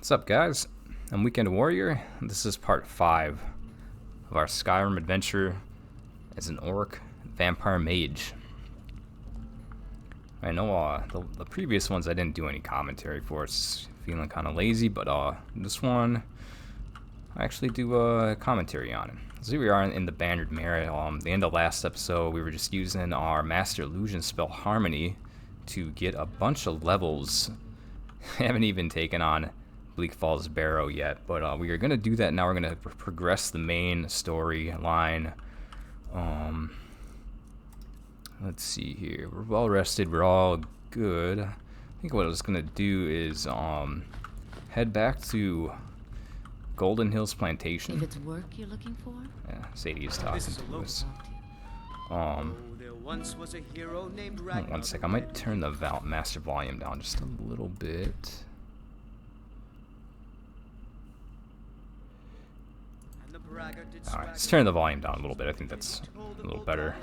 What's up, guys? I'm Weekend Warrior. This is part 5 of our Skyrim adventure as an orc vampire mage. I know the previous ones I didn't do any commentary for. It's feeling kind of lazy, but this one I actually do a commentary on it. So here we are in the Bannered Mare. The end of last episode, we were just using our Master Illusion spell Harmony to get a bunch of levels. I haven't even taken on Bleak Falls Barrow yet, but we are going to do that now. We're going to progress the main storyline. Let's see here. We're well rested. We're all good. I think what I was going to do is head back to Golden Hills Plantation. If it's work you're looking for? Yeah, Sadie is talking to us. There once was a hero named One sec. I might turn the master volume down just a little bit. Alright, let's turn the volume down a little bit. I think that's a little better.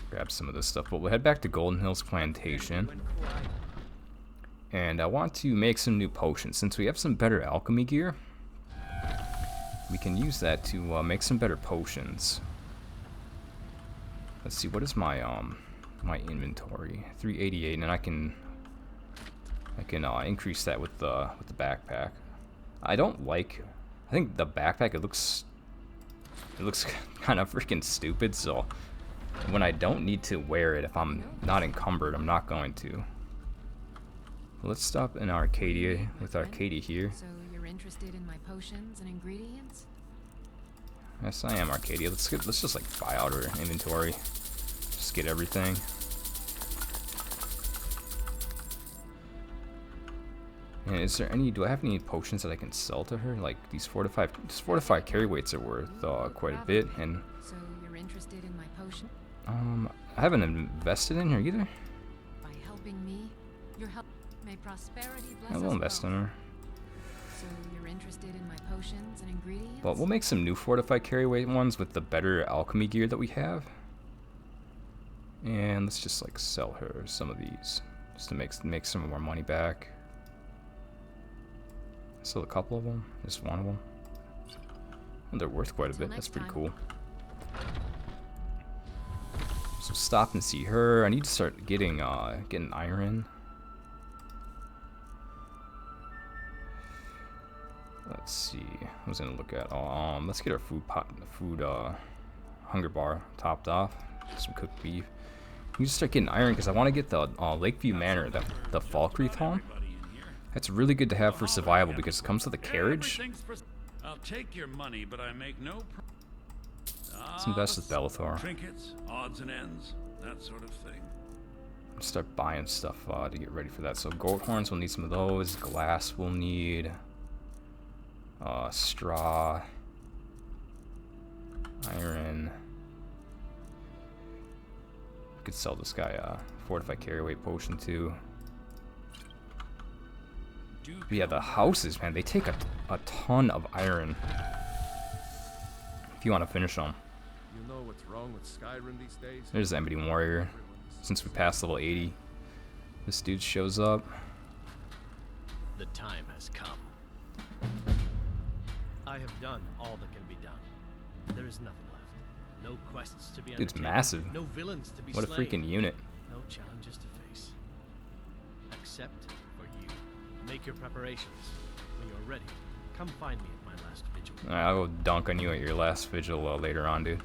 Grab some of this stuff. But we'll head back to Golden Hills Plantation. And I want to make some new potions. Since we have some better alchemy gear, we can use that to make some better potions. Let's see, what is my my inventory? 388, and I can increase that with the backpack. I think the backpack, it looks kind of freaking stupid, so when I don't need to wear it, if I'm not encumbered, I'm not going to. Let's stop in Arcadia with Arcadia here. So you're interested in my potions and ingredients? Yes, I am, Arcadia. Let's just like buy out her inventory. Just get everything. And is there any? Do I have any potions that I can sell to her? Like these fortified carry weights are worth quite a bit. And so you're interested in my potion? I haven't invested in her either. By helping me, your help may prosperity bless I will us invest both. in her. So you're interested in my potions and ingredients? But we'll make some new fortified carry weight ones with the better alchemy gear that we have. And let's just like sell her some of these, just to make some of our money back. Still a couple of them, just one of them. And they're worth quite a bit. That's pretty cool. So stop and see her. I need to start getting iron. Let's see. I was gonna look at. Let's get our hunger bar topped off. Some cooked beef. We need to start getting iron because I want to get the Lakeview Manor, the Falkreath home. That's really good to have for survival because it comes with a carriage. I'll take your money, but I make no. Let's invest with Bellathor. Trinkets, odds and ends, that sort of thing. Start buying stuff to get ready for that. So goat horns, we'll need some of those. Glass, we'll need straw, iron. We could sell this guy a fortified carry weight potion too. But yeah, the houses, man, they take a ton of iron if you want to finish them. You know what's wrong with Skyrim these days? There's the Empty Warrior. Since we passed level 80, this dude shows up. The time has come. I have done all that can be done. There is nothing left. No quests to be Dude's undertaken. massive. No villains to be What a slain. freaking unit. No challenges to face. Except for you. Make your preparations. When you're ready, come find me at my last vigil. Alright, I'll go dunk on you at your last vigil later on, dude.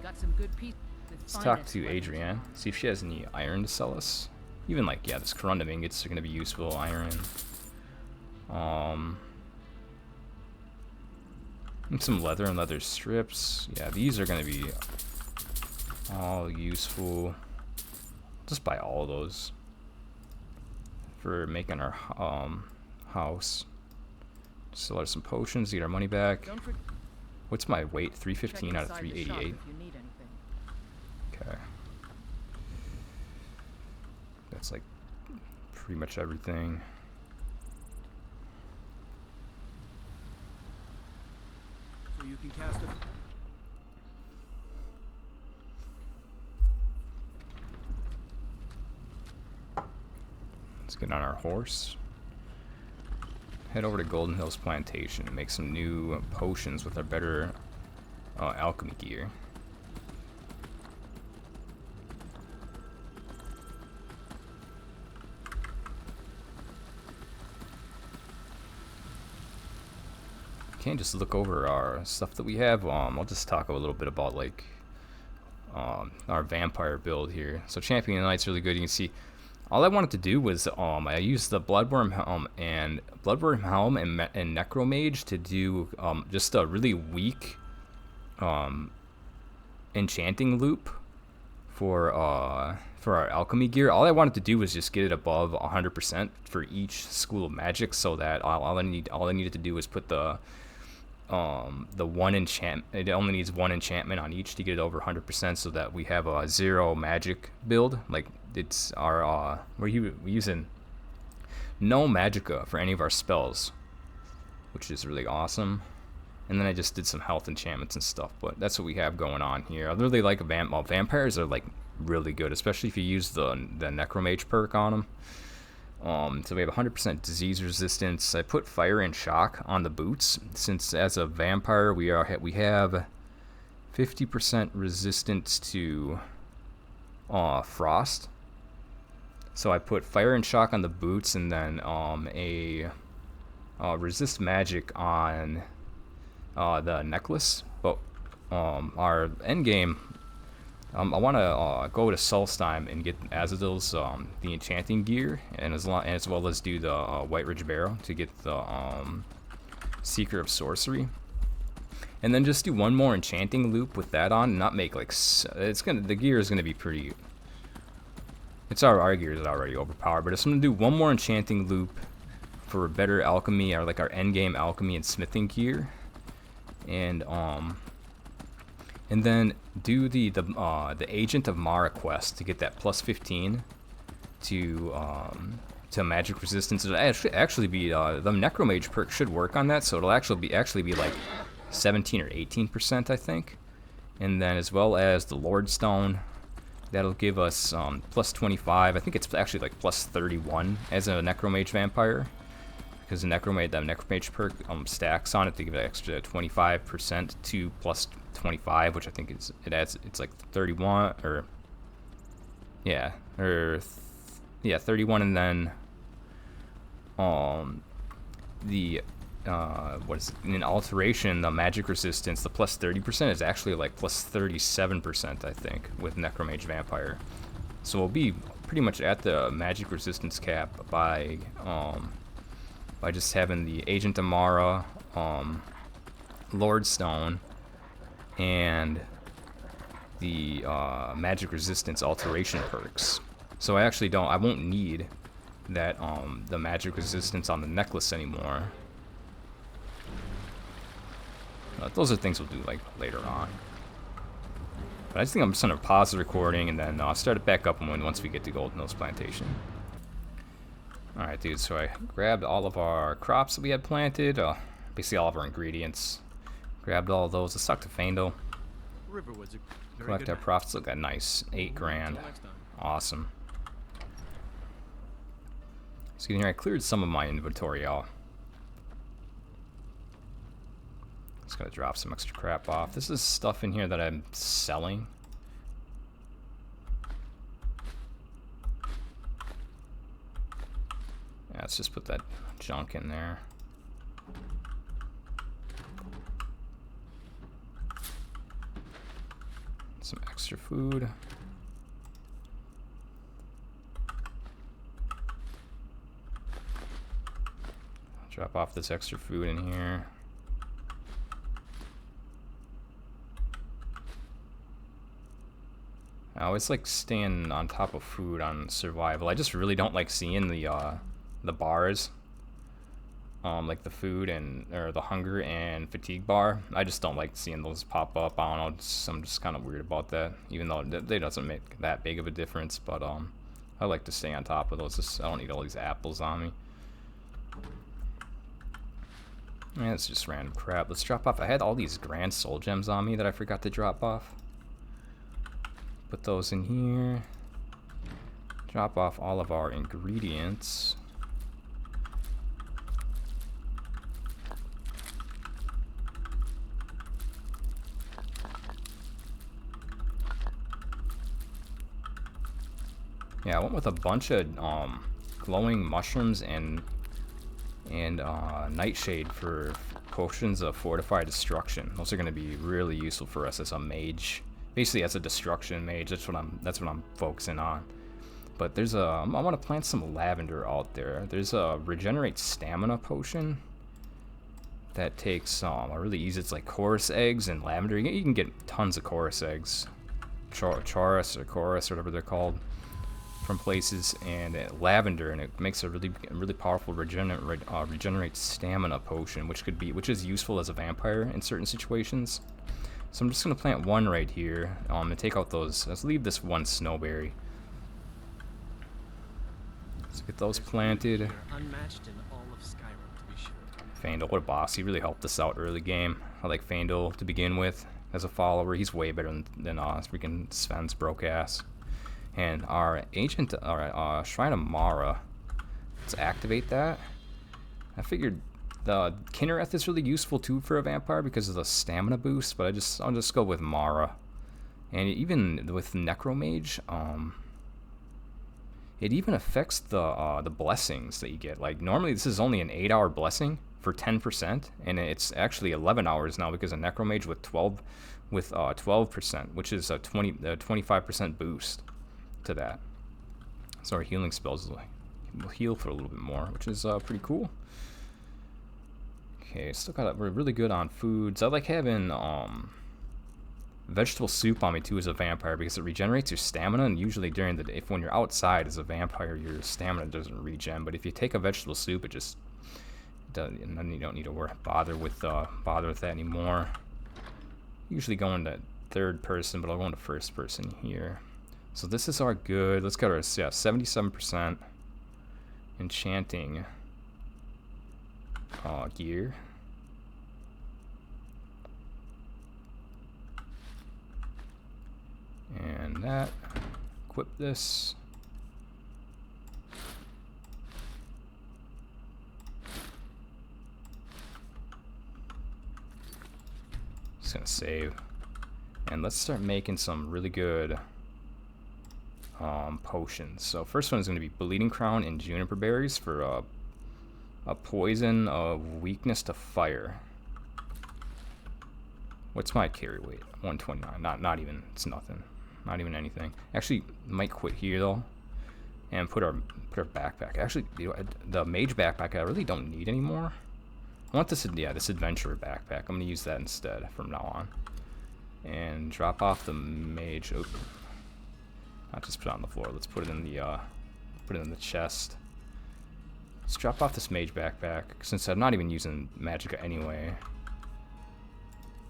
Got some good pieces. Let's talk to Adrienne. See if she has any iron to sell us. Even like, yeah, this corundum ingots are gonna be useful. Iron. And some leather and leather strips. Yeah, these are gonna be all useful. Just buy all of those for making our house. Sell her some potions, get our money back. What's my weight? 315 out of 388. Okay. That's like pretty much everything. So you can cast it. Let's get on our horse. head over to Golden Hills Plantation and make some new potions with our better alchemy gear. Can't just look over our stuff that we have. I'll just talk a little bit about like our vampire build here. So Champion Knight's really good. You can see all I wanted to do was I used the Bloodworm Helm and Necromage to do just a really weak enchanting loop for our alchemy gear. All I wanted to do was just get it above 100% for each school of magic, so that all I needed to do was put the one enchant. It only needs one enchantment on each to get it over 100%, so that we have a 0 magic build. Like it's our we're using no magicka for any of our spells, which is really awesome. And then I just did some health enchantments and stuff, but that's what we have going on here. I really like vampires are like really good, especially if you use the Necromage perk on them. So we have 100% disease resistance. I put fire and shock on the boots, since as a vampire we have 50% resistance to frost. So I put fire and shock on the boots, and then a resist magic on the necklace. But our end game, I want to go to Solstheim and get Azadil's the enchanting gear, and as well as do the Whiterun Barrow to get the Secret of Sorcery, and then just do one more enchanting loop with that on. And not make like the gear is gonna be pretty. Our gear is already overpowered, but if I'm gonna do one more enchanting loop for better alchemy, or like our end game alchemy and smithing gear, and then do the Agent of Mara quest to get that plus 15 to magic resistance. It'll actually be the Necromage perk should work on that, so it'll actually be like 17 or 18%, I think. And then as well as the Lordstone, that'll give us plus 25. I think it's actually like plus 31 as a Necromage vampire, because the Necromage perk stacks on it to give it extra 25% to plus 25, which I think it's like 31 or 31, and then what is it? In alteration, the magic resistance, the plus 30% is actually like plus 37%, I think, with Necromage vampire. So we'll be pretty much at the magic resistance cap by just having the Agent of Mara, Lordstone, and the magic resistance alteration perks. So I won't need that the magic resistance on the necklace anymore. Those are things we'll do like later on. But I just think I'm just gonna pause the recording and then I'll start it back up once we get to Golden Hills Plantation. Alright, dude, so I grabbed all of our crops that we had planted, basically all of our ingredients. Grabbed all of those. Let's talk to Faendal. Collect our profits. Look at that, nice. 8 grand. Awesome. So here I cleared some of my inventory out. Just gotta drop some extra crap off. This is stuff in here that I'm selling. Yeah, let's just put that junk in there. Some extra food. Drop off this extra food in here. I always like staying on top of food on survival. I just really don't like seeing the bars, like the food or the hunger and fatigue bar. I just don't like seeing those pop up. I don't know. I'm just kind of weird about that, even though it doesn't make that big of a difference. But I like to stay on top of those. I don't need all these apples on me. Yeah, it's just random crap. Let's drop off. I had all these grand soul gems on me that I forgot to drop off. Put those in here. Drop off all of our ingredients. Yeah, I went with a bunch of glowing mushrooms and nightshade for potions of fortified destruction. Those are going to be really useful for us as a mage. Basically, as a destruction mage, that's what I'm focusing on. But there's I want to plant some lavender out there. There's a regenerate stamina potion that takes really easy. It's like chorus eggs and lavender. You can get tons of chorus eggs, chorus or chorus or whatever they're called, from places, and lavender, and it makes a really powerful regenerate stamina potion, which is useful as a vampire in certain situations. So I'm just gonna plant one right here, and take out those. Let's leave this one snowberry. Let's get those planted. You're unmatched in all of Skyrim, to be sure. Fandel, what a boss! He really helped us out early game. I like Fandel to begin with as a follower. He's way better than freaking Sven's broke ass. And our agent, our Shrine of Mara, let's activate that. I figured the Kinnereth is really useful too for a vampire because of the stamina boost, but I'll just go with Mara. And even with Necromage, it even affects the blessings that you get. Like normally this is only an 8-hour blessing for 10%, and it's actually 11 hours now because of Necromage with 12%, which is a 25% boost to that. So our healing spells will heal for a little bit more, which is pretty cool. Okay, we're really good on foods. I like having vegetable soup on me too as a vampire because it regenerates your stamina, and usually during the day, when you're outside as a vampire, your stamina doesn't regen. But if you take a vegetable soup, it just does, and then you don't need to bother with that anymore. Usually going to third person, but I'll go into first person here. So this is our good. Let's get our 77% enchanting gear. And that. Equip this. Just gonna save. And let's start making some really good potions. So first one is going to be Bleeding Crown and Juniper Berries for a poison of weakness to fire. What's my carry weight? 129. Not even. It's nothing. Not even anything. Actually, might quit here though, and put our backpack. Actually, the mage backpack I really don't need anymore. I want this adventurer backpack. I'm gonna use that instead from now on. And drop off the mage. Oh, not just put it on the floor. Let's put it in the chest. Let's drop off this mage backpack since I'm not even using magicka anyway.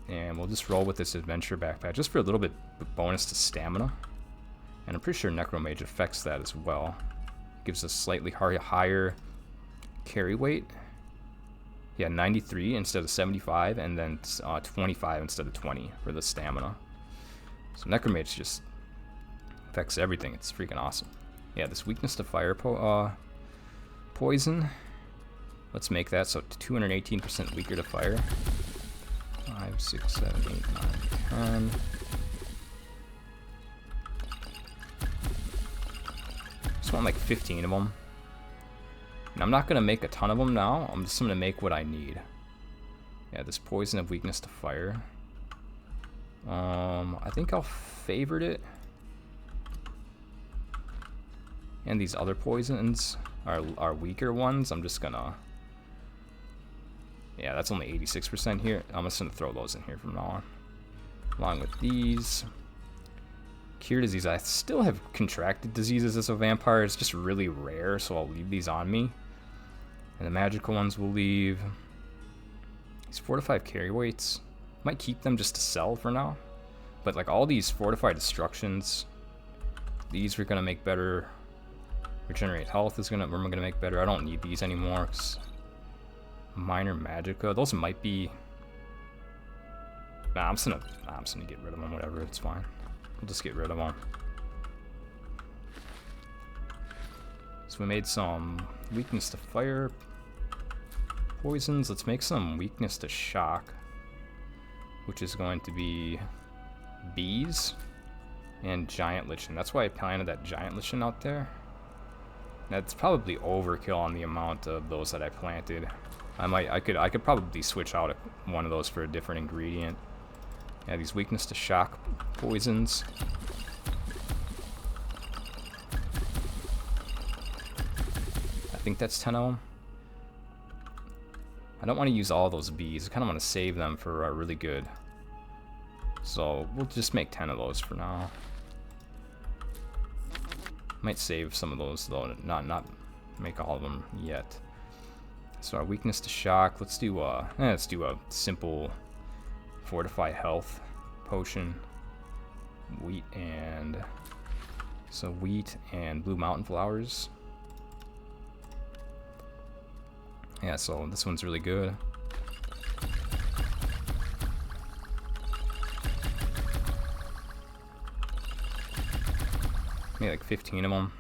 And we'll just roll with this adventure backpack just for a little bit bonus to stamina. And I'm pretty sure Necromage affects that as well. Gives us slightly higher carry weight. Yeah, 93 instead of 75, and then 25 instead of 20 for the stamina. So Necromage just affects everything. It's freaking awesome. Yeah, this weakness to fire poison. Let's make that so 218% weaker to fire. 5, 6, 7, 8, 9, 10. Just want like 15 of them. And I'm not going to make a ton of them now. I'm just going to make what I need. Yeah, this poison of weakness to fire. I think I'll favorite it. And these other poisons are weaker ones. I'm just going to... Yeah, that's only 86% here. I'm just going to throw those in here from now on. Along with these. Cure disease. I still have contracted diseases as a vampire. It's just really rare, so I'll leave these on me. And the magical ones will leave. These 4 to 5 carry weights. Might keep them just to sell for now. But like all these fortified destructions, these are gonna make better. Regenerate health we're gonna make better. I don't need these anymore. Minor magicka. Those might be. Nah, I'm just gonna get rid of them. Whatever, it's fine. We'll just get rid of them. So we made some weakness to fire poisons. Let's make some weakness to shock, which is going to be bees. and giant lichen. That's why I planted that giant lichen out there. That's probably overkill on the amount of those that I planted. I could probably switch out one of those for a different ingredient. Yeah, these weakness to shock poisons. I think that's 10 of them. I don't want to use all those bees. I kind of want to save them for really good. So we'll just make 10 of those for now. Might save some of those though, not make all of them yet. So our weakness to shock. Let's do a simple fortify health potion. Wheat and blue mountain flowers. Yeah, so this one's really good. Maybe like 15 of them.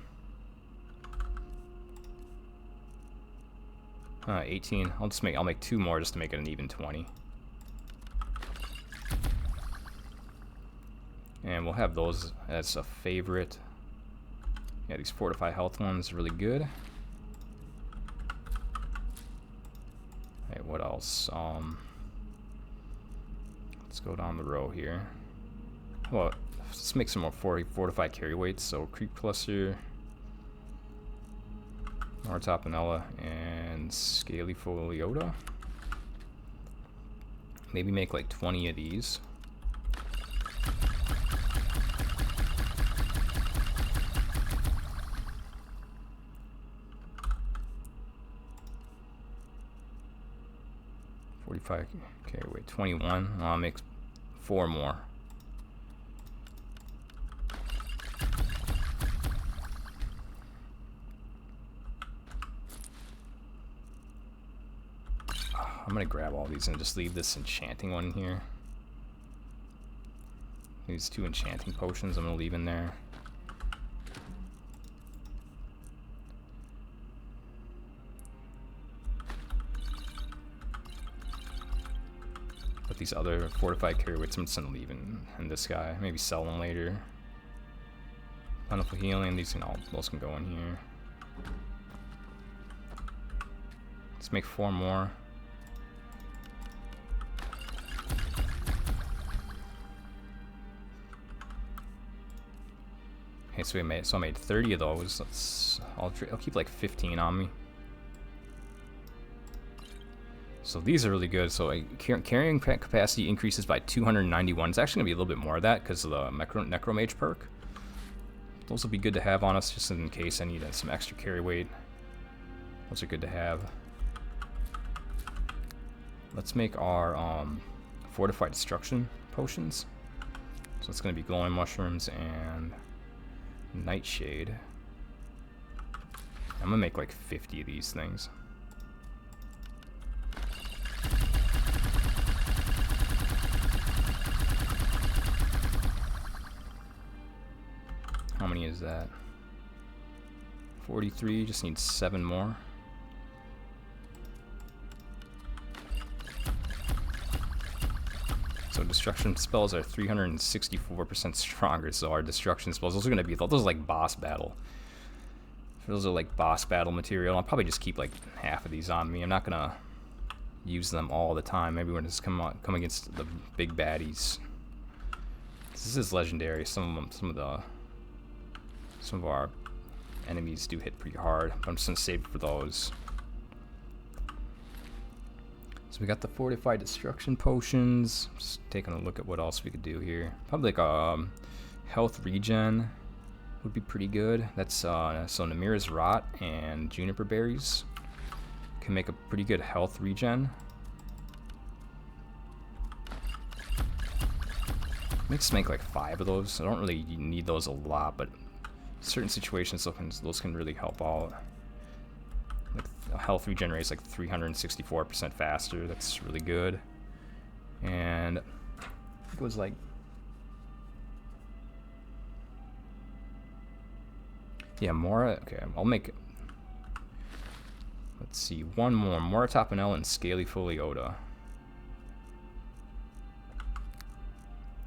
18. I'll make 2 more just to make it an even 20. And we'll have those as a favorite. Yeah, these fortify health ones are really good. Hey, what else? Let's go down the row here. Well, let's make some more fortify carry weights. So creep cluster, Martapanella, and scaly foliota. Maybe make like 20 of these. Okay, wait, 21. I'll make 4 more. I'm gonna grab all these and just leave this enchanting one here. These 2 enchanting potions I'm gonna leave in there. But these other fortified carry weights I'm just gonna leave in this guy. Maybe sell them later. Plentiful healing, those can go in here. Let's make 4 more. Okay, so I made 30 of those. I'll keep like 15 on me. So these are really good. So carrying capacity increases by 291. It's actually gonna be a little bit more of that because of the Necromage perk. Those will be good to have on us just in case I need some extra carry weight. Those are good to have. Let's make our fortified destruction potions. So it's gonna be glowing mushrooms and nightshade. I'm gonna make like 50 of these things. How many is that? 43, just need 7 more. So destruction spells are 364% stronger, so our destruction spells, those are gonna be, those are like boss battle. Those are like boss battle material. I'll probably just keep like half of these on me. I'm not gonna use them all the time. Maybe we're just come against the big baddies. This is legendary. Some of our enemies do hit pretty hard. I'm just gonna save it for those. So we got the fortified destruction potions. Just taking a look at what else we could do here. Probably like health regen would be pretty good. That's so Namira's rot and juniper berries can make a pretty good health regen. Let's make like 5 of those. I don't really need those a lot, but certain situations those can really help out. Like health regenerates like 364% faster. That's really good. And it was like, yeah, Mora. Okay, I'll make, let's see, 1 more. Mora Tapanella and Scaly Foliota.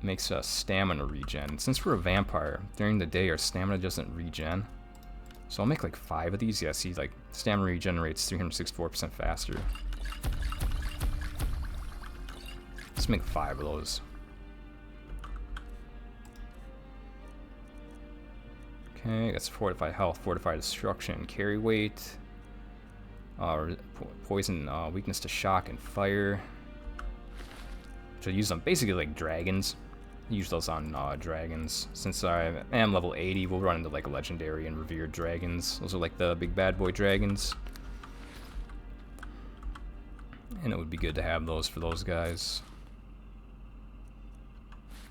makes us stamina regen. Since we're a vampire, during the day our stamina doesn't regen. So I'll make like 5 of these. Yeah, see, like stamina regenerates 364% faster. Let's make 5 of those. Okay, that's fortified health, fortified destruction, carry weight, poison, weakness to shock and fire. Which I use on basically like dragons. I use those on dragons. Since I am level 80, we'll run into like legendary and revered dragons. Those are like the big bad boy dragons. And it would be good to have those for those guys.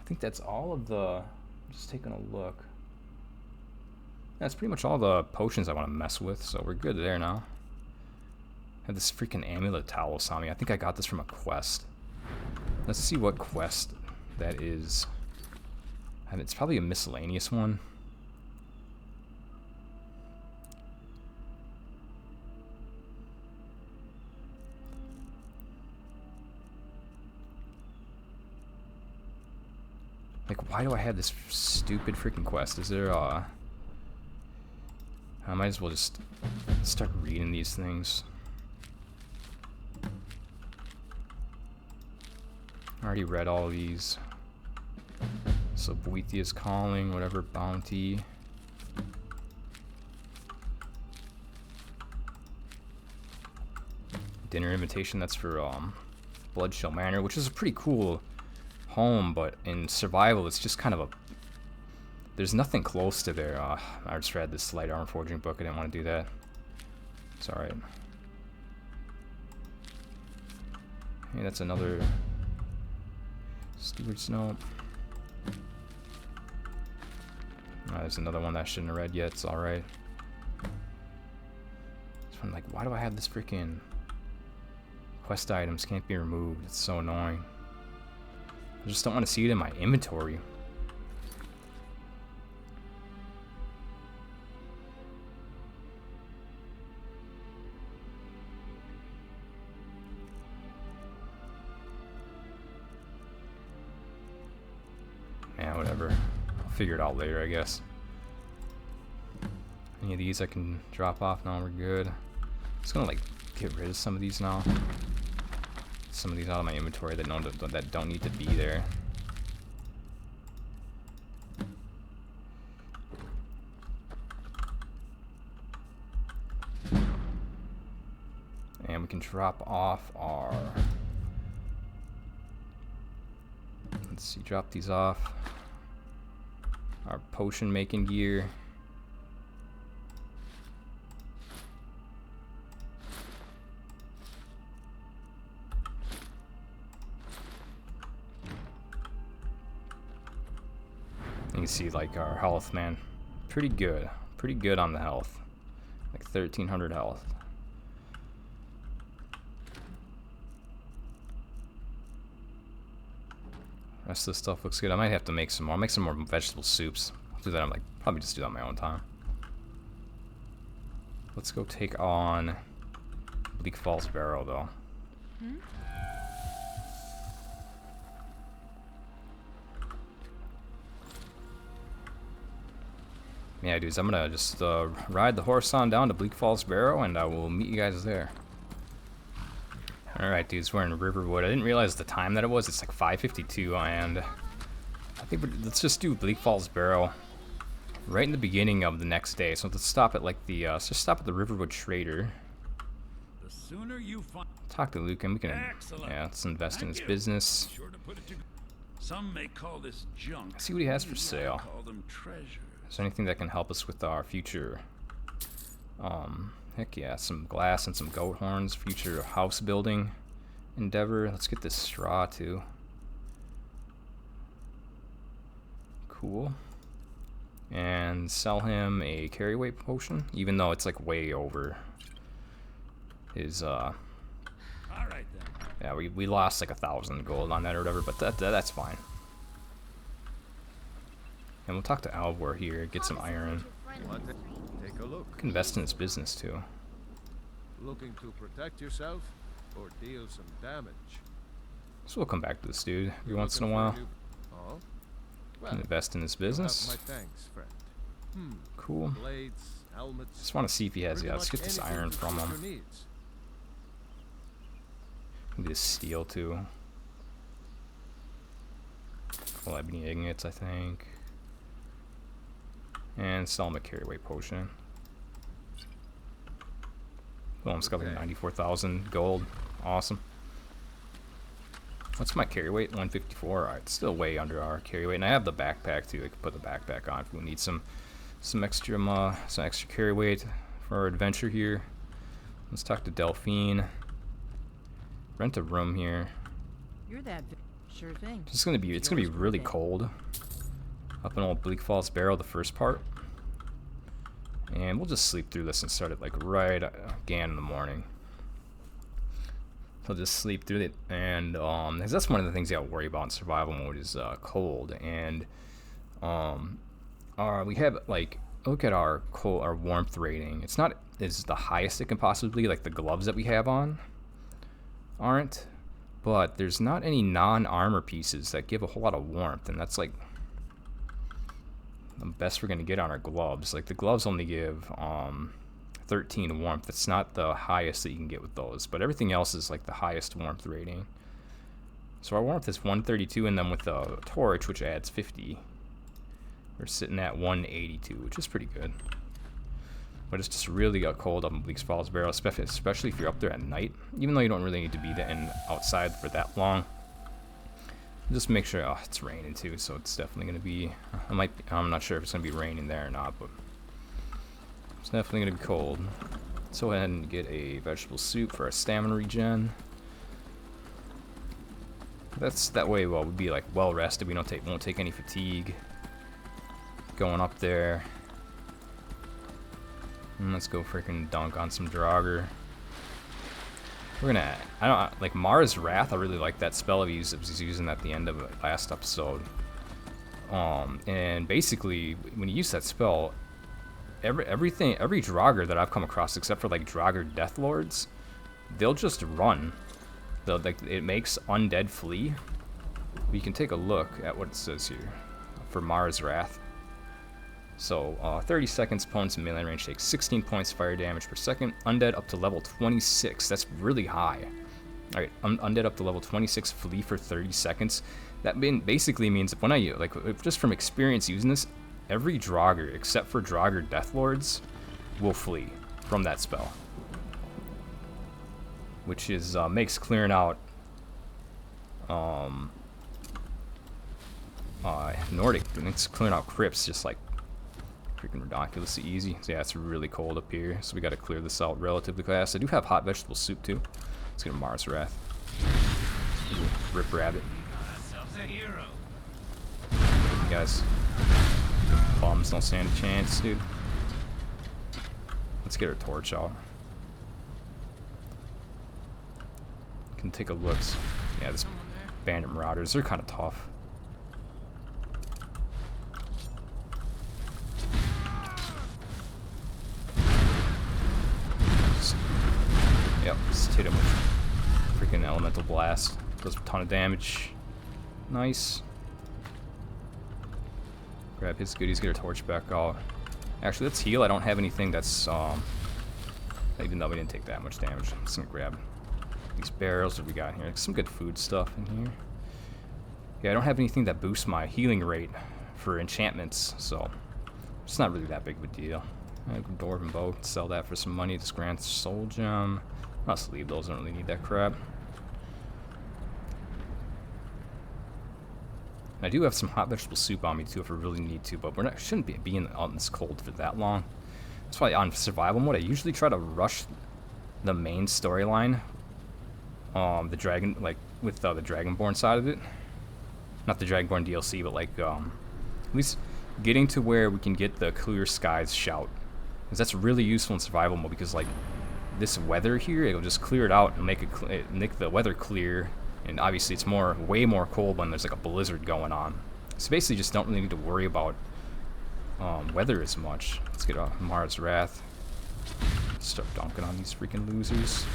I think that's all of the... Just taking a look. That's pretty much all the potions I want to mess with, so we're good there now. I have this freaking amulet towels on me. I think I got this from a quest. Let's see what quest that is. And it's probably a miscellaneous one. Like, why do I have this stupid freaking quest? Is there I might as well just start reading these things. I already read all of these. So Boethia's calling, whatever, bounty. Dinner invitation, that's for Bloodshell Manor, which is a pretty cool home, but in survival it's just kind of a... There's nothing close to there. I just read this light armor forging book, I didn't want to do that. It's alright. Hey, that's another... Steward's note. There's another one that I shouldn't have read yet. It's alright. So I'm like, why do I have this freaking quest items can't be removed? It's so annoying. I just don't want to see it in my inventory. Yeah, whatever. I'll figure it out later, I guess. Any of these I can drop off now, we're good. Just gonna like get rid of some of these now. Some of these out of my inventory that don't need to be there. And we can drop off our... Let's see, drop these off. Our potion making gear. You can see like our health, man. Pretty good. Pretty good on the health. Like 1300 health. Rest of the stuff looks good. I might have to make some more. I'll make some more vegetable soups. I'll do that. I'm like probably just do that on my own time. Let's go take on Bleak Falls Barrow though. Yeah, dudes, I'm gonna just ride the horse on down to Bleak Falls Barrow, and I will meet you guys there. Alright, dudes, we're in Riverwood. I didn't realize the time that it was. It's like 5:52, and I think let's just do Bleak Falls Barrow right in the beginning of the next day. So let's stop at like the let's just stop at the Riverwood Trader. The sooner you find... Talk to Luke, and we can yeah, let's invest in his business. Sure to put it to... Some may call this junk. See what he has for sale. Call them treasures. Is there anything that can help us with our future? Heck yeah, some glass and some goat horns. Future house building endeavor. Let's get this straw too. Cool. And sell him a carry weight potion, even though it's like way over his All right then. yeah, we lost like 1,000 gold on that or whatever, but that's fine. And we'll talk to Alvor here, get some iron. Take a look. We can invest in his business too. Looking to protect yourself or deal some damage? So we'll come back to this dude every once in a while. Oh? Well, Invest in this you have business. my thanks, friend. Cool. Blades, helmets. Just want to see if he has. pretty Yeah, let's much get this anything iron to from suit him. your needs. This steel too. Full ebony ingots, I think. And sell him a carry weight potion. Well, I'm discovering Okay. 94,000 gold. Awesome. What's my carry weight? 154. Alright, still way under our carry weight. And I have the backpack too. I can put the backpack on if we need some extra carry weight for our adventure here. Let's talk to Delphine. Rent a room here. You're that sure thing. It's gonna be really cold up in old Bleak Falls Barrow, the first part. And we'll just sleep through this and start it like right again in the morning. So just sleep through it, and 'cause that's one of the things you gotta worry about in survival mode is cold. And we have like, look at our warmth rating. It's not as the highest it can possibly be. Like the gloves that we have on aren't, but there's not any non-armor pieces that give a whole lot of warmth, and that's like the best we're gonna get on our gloves. Like the gloves only give 13 warmth. It's not the highest that you can get with those, but everything else is like the highest warmth rating. So our warmth is 132, and then with the torch, which adds 50, we're sitting at 182, which is pretty good. But it's just really got cold up in Bleak Falls Barrow, especially if you're up there at night. Even though you don't really need to be outside for that long. Just make sure. Oh, it's raining too, so it's definitely gonna be. I'm not sure if it's gonna be raining there or not, but it's definitely gonna be cold. Let's go ahead and get a vegetable soup for our stamina regen. That way we'll be like well rested. We won't take any fatigue going up there. And let's go freaking dunk on some Draugr. We're gonna, like Mara's Wrath. I really like that spell I was using at the end of the last episode. And basically, when you use that spell, every Draugr that I've come across, except for like Draugr Deathlords, they'll just run. It makes undead flee. We can take a look at what it says here for Mara's Wrath. So 30 seconds, opponents in melee range take 16 points fire damage per second. Undead up to level 26. That's really high. Alright, undead up to level 26 flee for 30 seconds. That basically means when just from experience using this, every Draugr except for Draugr Deathlords will flee from that spell. Which is makes clearing out Nordic, and it's clearing out crypts just like freaking ridiculously easy. So yeah, it's really cold up here, so we got to clear this out relatively fast. I do have hot vegetable soup too. Let's get a Mara's Wrath. Rip rabbit. You guys, bombs don't stand a chance, dude. Let's get our torch out. Can take a look. Yeah, this bandit marauders, they're kind of tough. Yep, just hit him with freaking elemental blast. Does a ton of damage. Nice. Grab his goodies, get our torch back out. Actually, let's heal. I don't have anything that's even though we didn't take that much damage. I'm just gonna grab these barrels that we got here. Some good food stuff in here. Yeah, I don't have anything that boosts my healing rate for enchantments, so it's not really that big of a deal. I have a Dwarven bow, sell that for some money. This Grand Soul Gem. I'll just leave those, I don't really need that crap. I do have some hot vegetable soup on me too if I really need to, but shouldn't be being out in this cold for that long. That's why on survival mode I usually try to rush the main storyline. The dragon, like with the Dragonborn side of it. Not the Dragonborn DLC, but like at least getting to where we can get the Clear Skies shout. Because that's really useful in survival mode, because like this weather here, it'll just clear it out and make the weather clear. And obviously it's way more cold when there's like a blizzard going on. So basically just don't really need to worry about weather as much. Let's get Mara's Wrath. Start dunking on these freaking losers.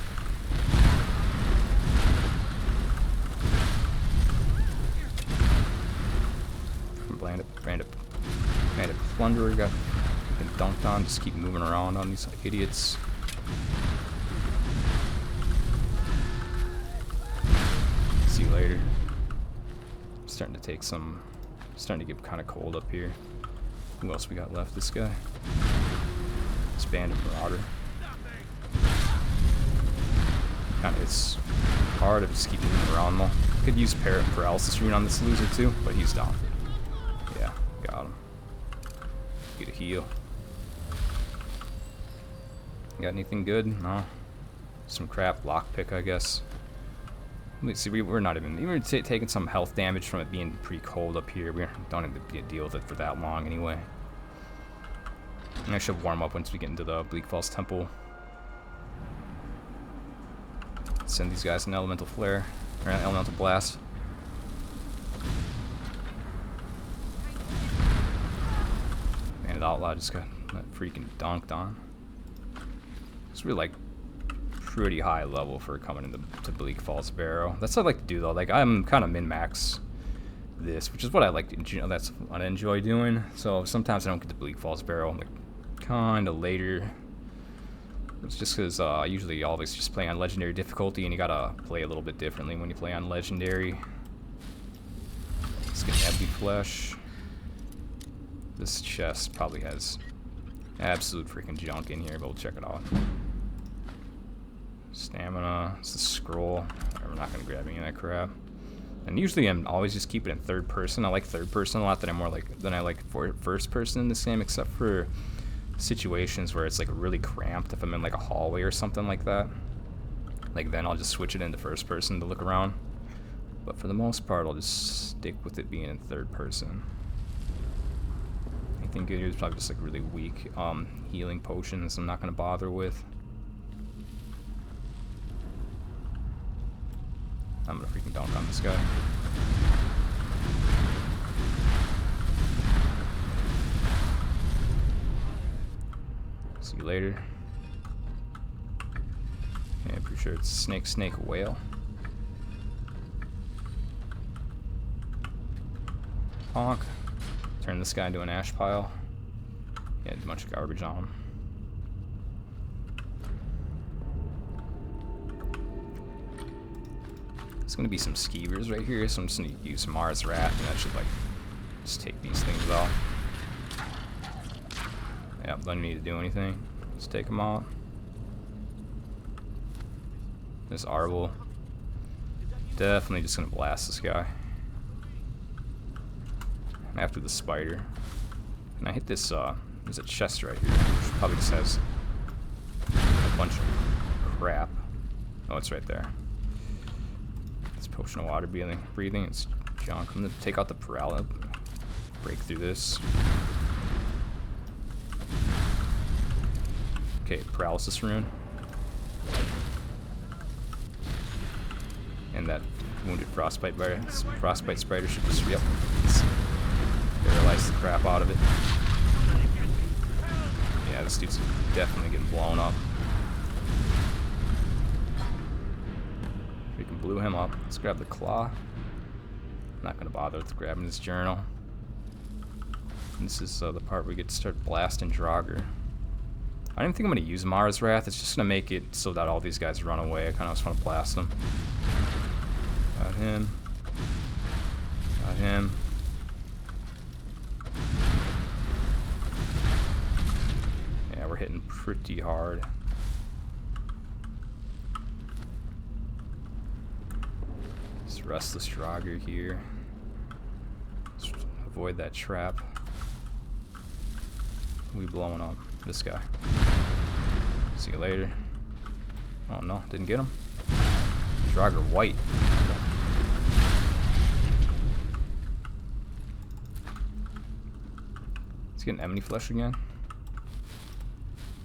Plunderer got been dunked on. Just keep moving around on these idiots. See you later. Starting to take some. Starting to get kind of cold up here. Who else we got left? This guy. This bandit marauder. Kind of, it's hard to just keep moving around though. Could use paralysis rune on this loser too, but he's down. Yeah, got him. Get a heal. Got anything good? No. Some crap. Lockpick, I guess. Let's see, we're not even. We were taking some health damage from it being pretty cold up here. We don't have to deal with it for that long anyway. And I should warm up once we get into the Bleak Falls Temple. Send these guys an elemental flare, or an elemental blast. Bandit outlaw just got that freaking dunked on. It's really like pretty high level for coming into Bleak Falls Barrow. That's what I like to do though. Like I'm kind of min-max this, which is what I like to, you know, that's what I enjoy doing. So sometimes I don't get to Bleak Falls Barrow. I'm like kind of later. It's just because I usually always just play on legendary difficulty, and you gotta play a little bit differently when you play on legendary. Let's get Ebony Flesh. This chest probably has absolute freaking junk in here, but we'll check it out. Stamina. It's a scroll. We're not gonna grab any of that crap. And usually I'm always just keep it in third person. I like third person a lot than I like first person in this game, except for situations where it's like really cramped. If I'm in like a hallway or something like that, like then I'll just switch it into first person to look around. But for the most part, I'll just stick with it being in third person. Anything good here is probably just like really weak healing potions I'm not gonna bother with. I'm gonna freaking dunk on this guy. See you later. Yeah, I'm pretty sure it's snake, whale. Honk. Turn this guy into an ash pile. Yeah, a bunch of garbage on him. There's gonna be some skeevers right here, so I'm just gonna use Mars Wrath, and that should like just take these things off. Yep, don't need to do anything. Let's take them out. This Arvel. Definitely just gonna blast this guy. And after the spider. And I hit this, there's a chest right here, which probably just has a bunch of crap. Oh, it's right there. It's potion of water breathing. It's junk. I'm gonna take out the paralysis. Break through this. Okay, paralysis rune. And that wounded frostbite spider should just paralyze the crap out of it. Yeah, this dude's definitely getting blown up. Freaking blew him up. Let's grab the claw. Not gonna bother with grabbing his journal. And this is the part where we get to start blasting Draugr. I don't think I'm going to use Mara's Wrath. It's just going to make it so that all these guys run away. I kind of just want to blast them. Got him. Got him. Yeah, we're hitting pretty hard. This restless Draugr here. Let's avoid that trap. We blowing up. This guy. See you later. Oh no, didn't get him. Draugr white. Let's get an Ebony Flesh again.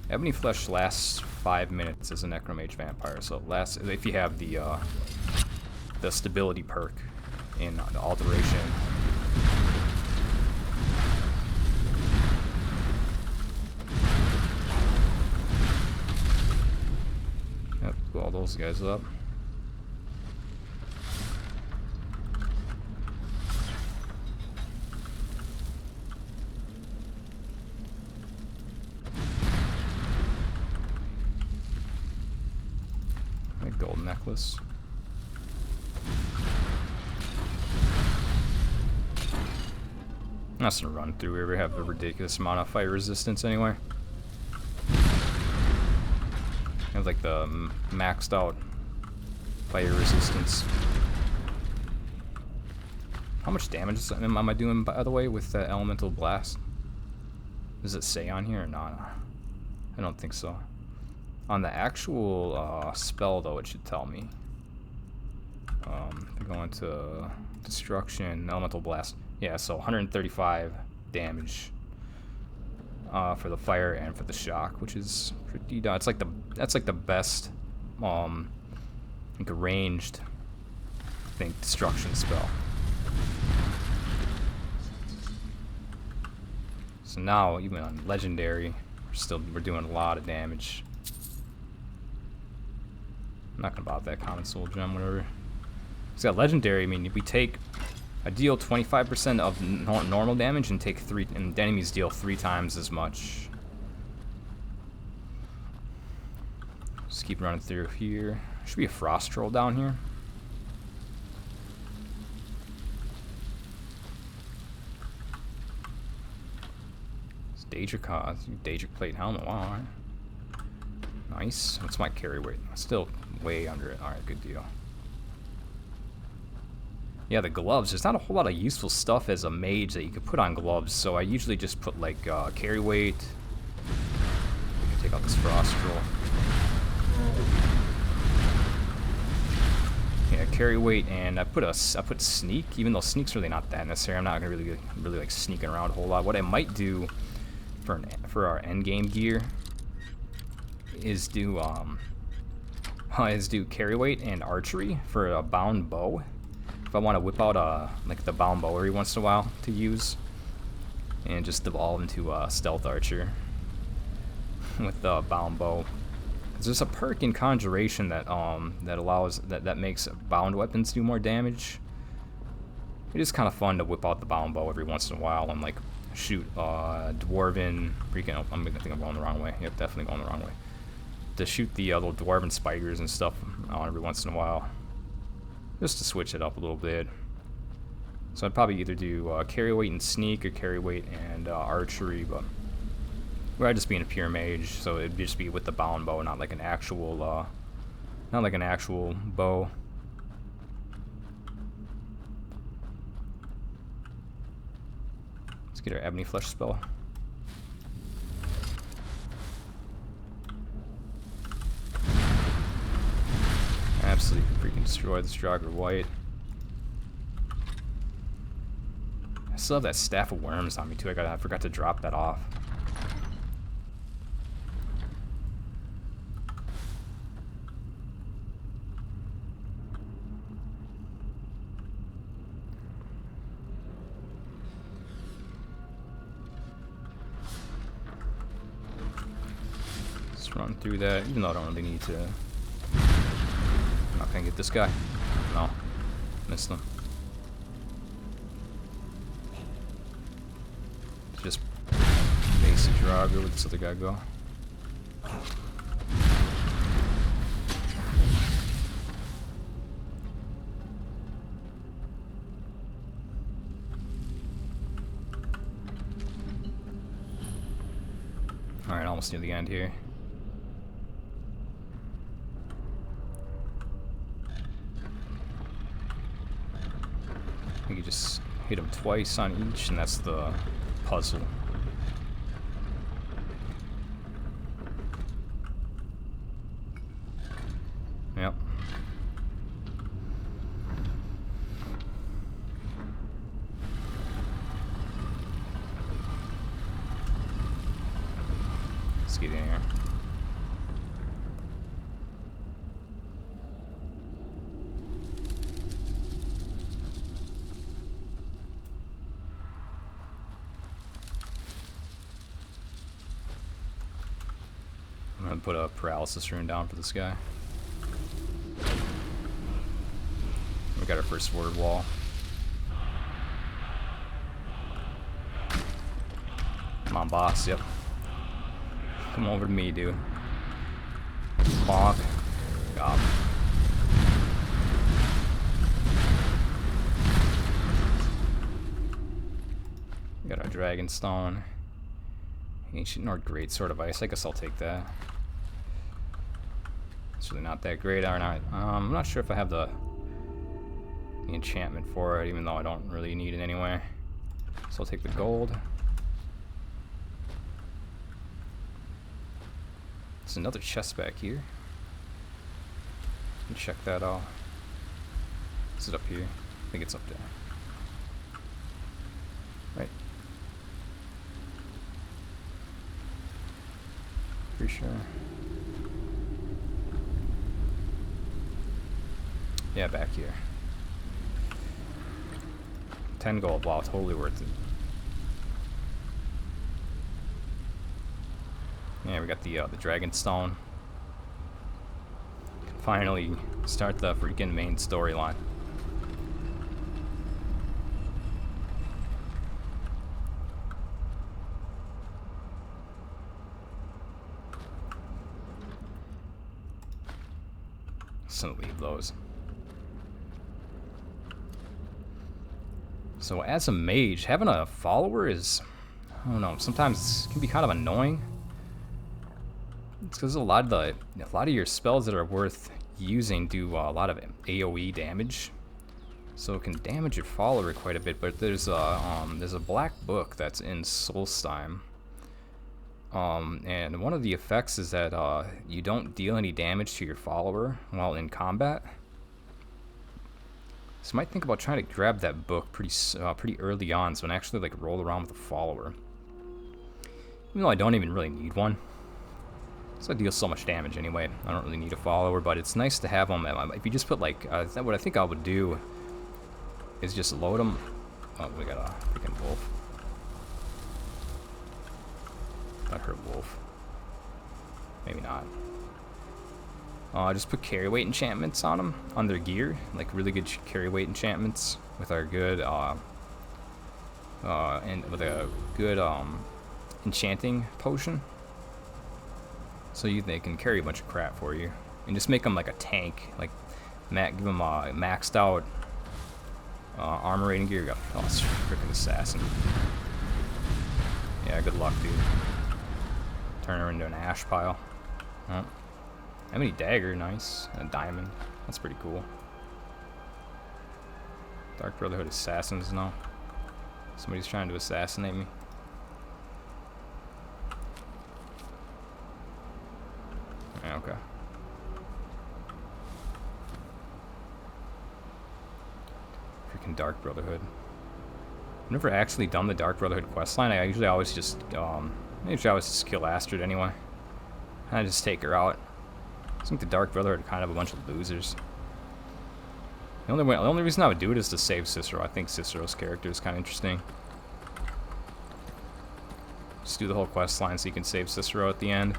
Ebony Flesh lasts 5 minutes as a Necromage vampire, so it lasts if you have the stability perk in the alteration. Yep, blow all those guys up. Gold necklace. I'm just gonna run through here. We have a ridiculous amount of fire resistance anyway. I have like the maxed out fire resistance. How much damage am I doing, by the way, with that elemental blast? Does it say on here or not? I don't think so. On the actual spell, though, it should tell me. If I go into destruction, elemental blast. Yeah, so 135 damage for the fire and for the shock, which is pretty. It's like that's like the best, like a ranged, I think, destruction spell. So now, even on legendary, we're doing a lot of damage. I'm not gonna bother that common soul gem, whatever. So got legendary. I mean, I deal 25% of normal damage and take 3, and the enemies deal 3 times as much. Just keep running through here. Should be a frost troll down here. It's Daedric plate helmet. Wow, alright. Nice. What's my carry weight? Still way under it. Alright, good deal. Yeah, the gloves. There's not a whole lot of useful stuff as a mage that you could put on gloves, so I usually just put like carry weight. I can take out this frost troll. Yeah, carry weight, and I put sneak, even though sneak's really not that necessary. I'm not gonna really like sneaking around a whole lot. What I might do for our end game gear is do carry weight and archery for a bound bow. If I want to whip out like the bound bow every once in a while to use, and just evolve into a stealth archer with the bound bow. There's a perk in conjuration that that makes bound weapons do more damage. It is kind of fun to whip out the bound bow every once in a while and like shoot dwarven freaking. Oh, I think I'm going the wrong way. Yep, definitely going the wrong way. To shoot the little dwarven spiders and stuff every once in a while, just to switch it up a little bit. So I'd probably either do carry weight and sneak or carry weight and archery, but I'd just being a pure mage, so it'd just be with the bound bow, not like an actual bow. Let's get our ebony flesh spell. Absolutely freaking destroy this Draugr White. I still have that staff of worms on me too. I forgot to drop that off. Let's run through that, even though I don't really need to. I'm not gonna get this guy. No. Missed him. Just basic Draugr. Where'd this other guy go? Alright, almost near the end here. You just hit him twice on each, and that's the puzzle. Yep. Let's get in here. I'm gonna put a paralysis rune down for this guy. We got our first word wall. Come on, boss. Yep. Come over to me, dude. Bonk. God. Got our dragon stone. Ancient Nord Greatsword of Ice. I guess I'll take that. It's really not that great, or not. I'm not sure if I have the enchantment for it, even though I don't really need it anyway. So I'll take the gold. There's another chest back here. Check that out. Is it up here? I think it's up there. Right. Pretty sure. Yeah, back here. 10 gold. Wow, totally worth it. Yeah, we got the dragon stone. Can finally start the freaking main storyline. So leave those. So as a mage, having a follower is, I don't know, sometimes it can be kind of annoying. It's because a lot of your spells that are worth using do a lot of AoE damage, so it can damage your follower quite a bit. But there's a black book that's in Solstheim, and one of the effects is that you don't deal any damage to your follower while in combat. So I might think about trying to grab that book pretty early on, so I can actually like roll around with a follower, even though I don't even really need one. So I deal so much damage anyway. I don't really need a follower, but it's nice to have them. If you just put like, what I think I would do is just load them. Oh, we got a freaking wolf. I heard wolf. Maybe not. Just put carry weight enchantments on them, on their gear, like really good carry weight enchantments with our good, and with a good enchanting potion. So they can carry a bunch of crap for you, and just make them like a tank. Like, give them a maxed out armor rating gear. Oh, it's freaking assassin. Yeah, good luck, dude. Turn her into an ash pile. Oh. Ebony dagger, nice. And a diamond. That's pretty cool. Dark Brotherhood assassins, no. Somebody's trying to assassinate me. Yeah, okay. Freaking Dark Brotherhood. I've never actually done the Dark Brotherhood questline. I usually always just kill Astrid anyway. And I just take her out. I think the Dark Brotherhood are kind of a bunch of losers. The only reason I would do it is to save Cicero. I think Cicero's character is kind of interesting. Just do the whole quest line so you can save Cicero at the end,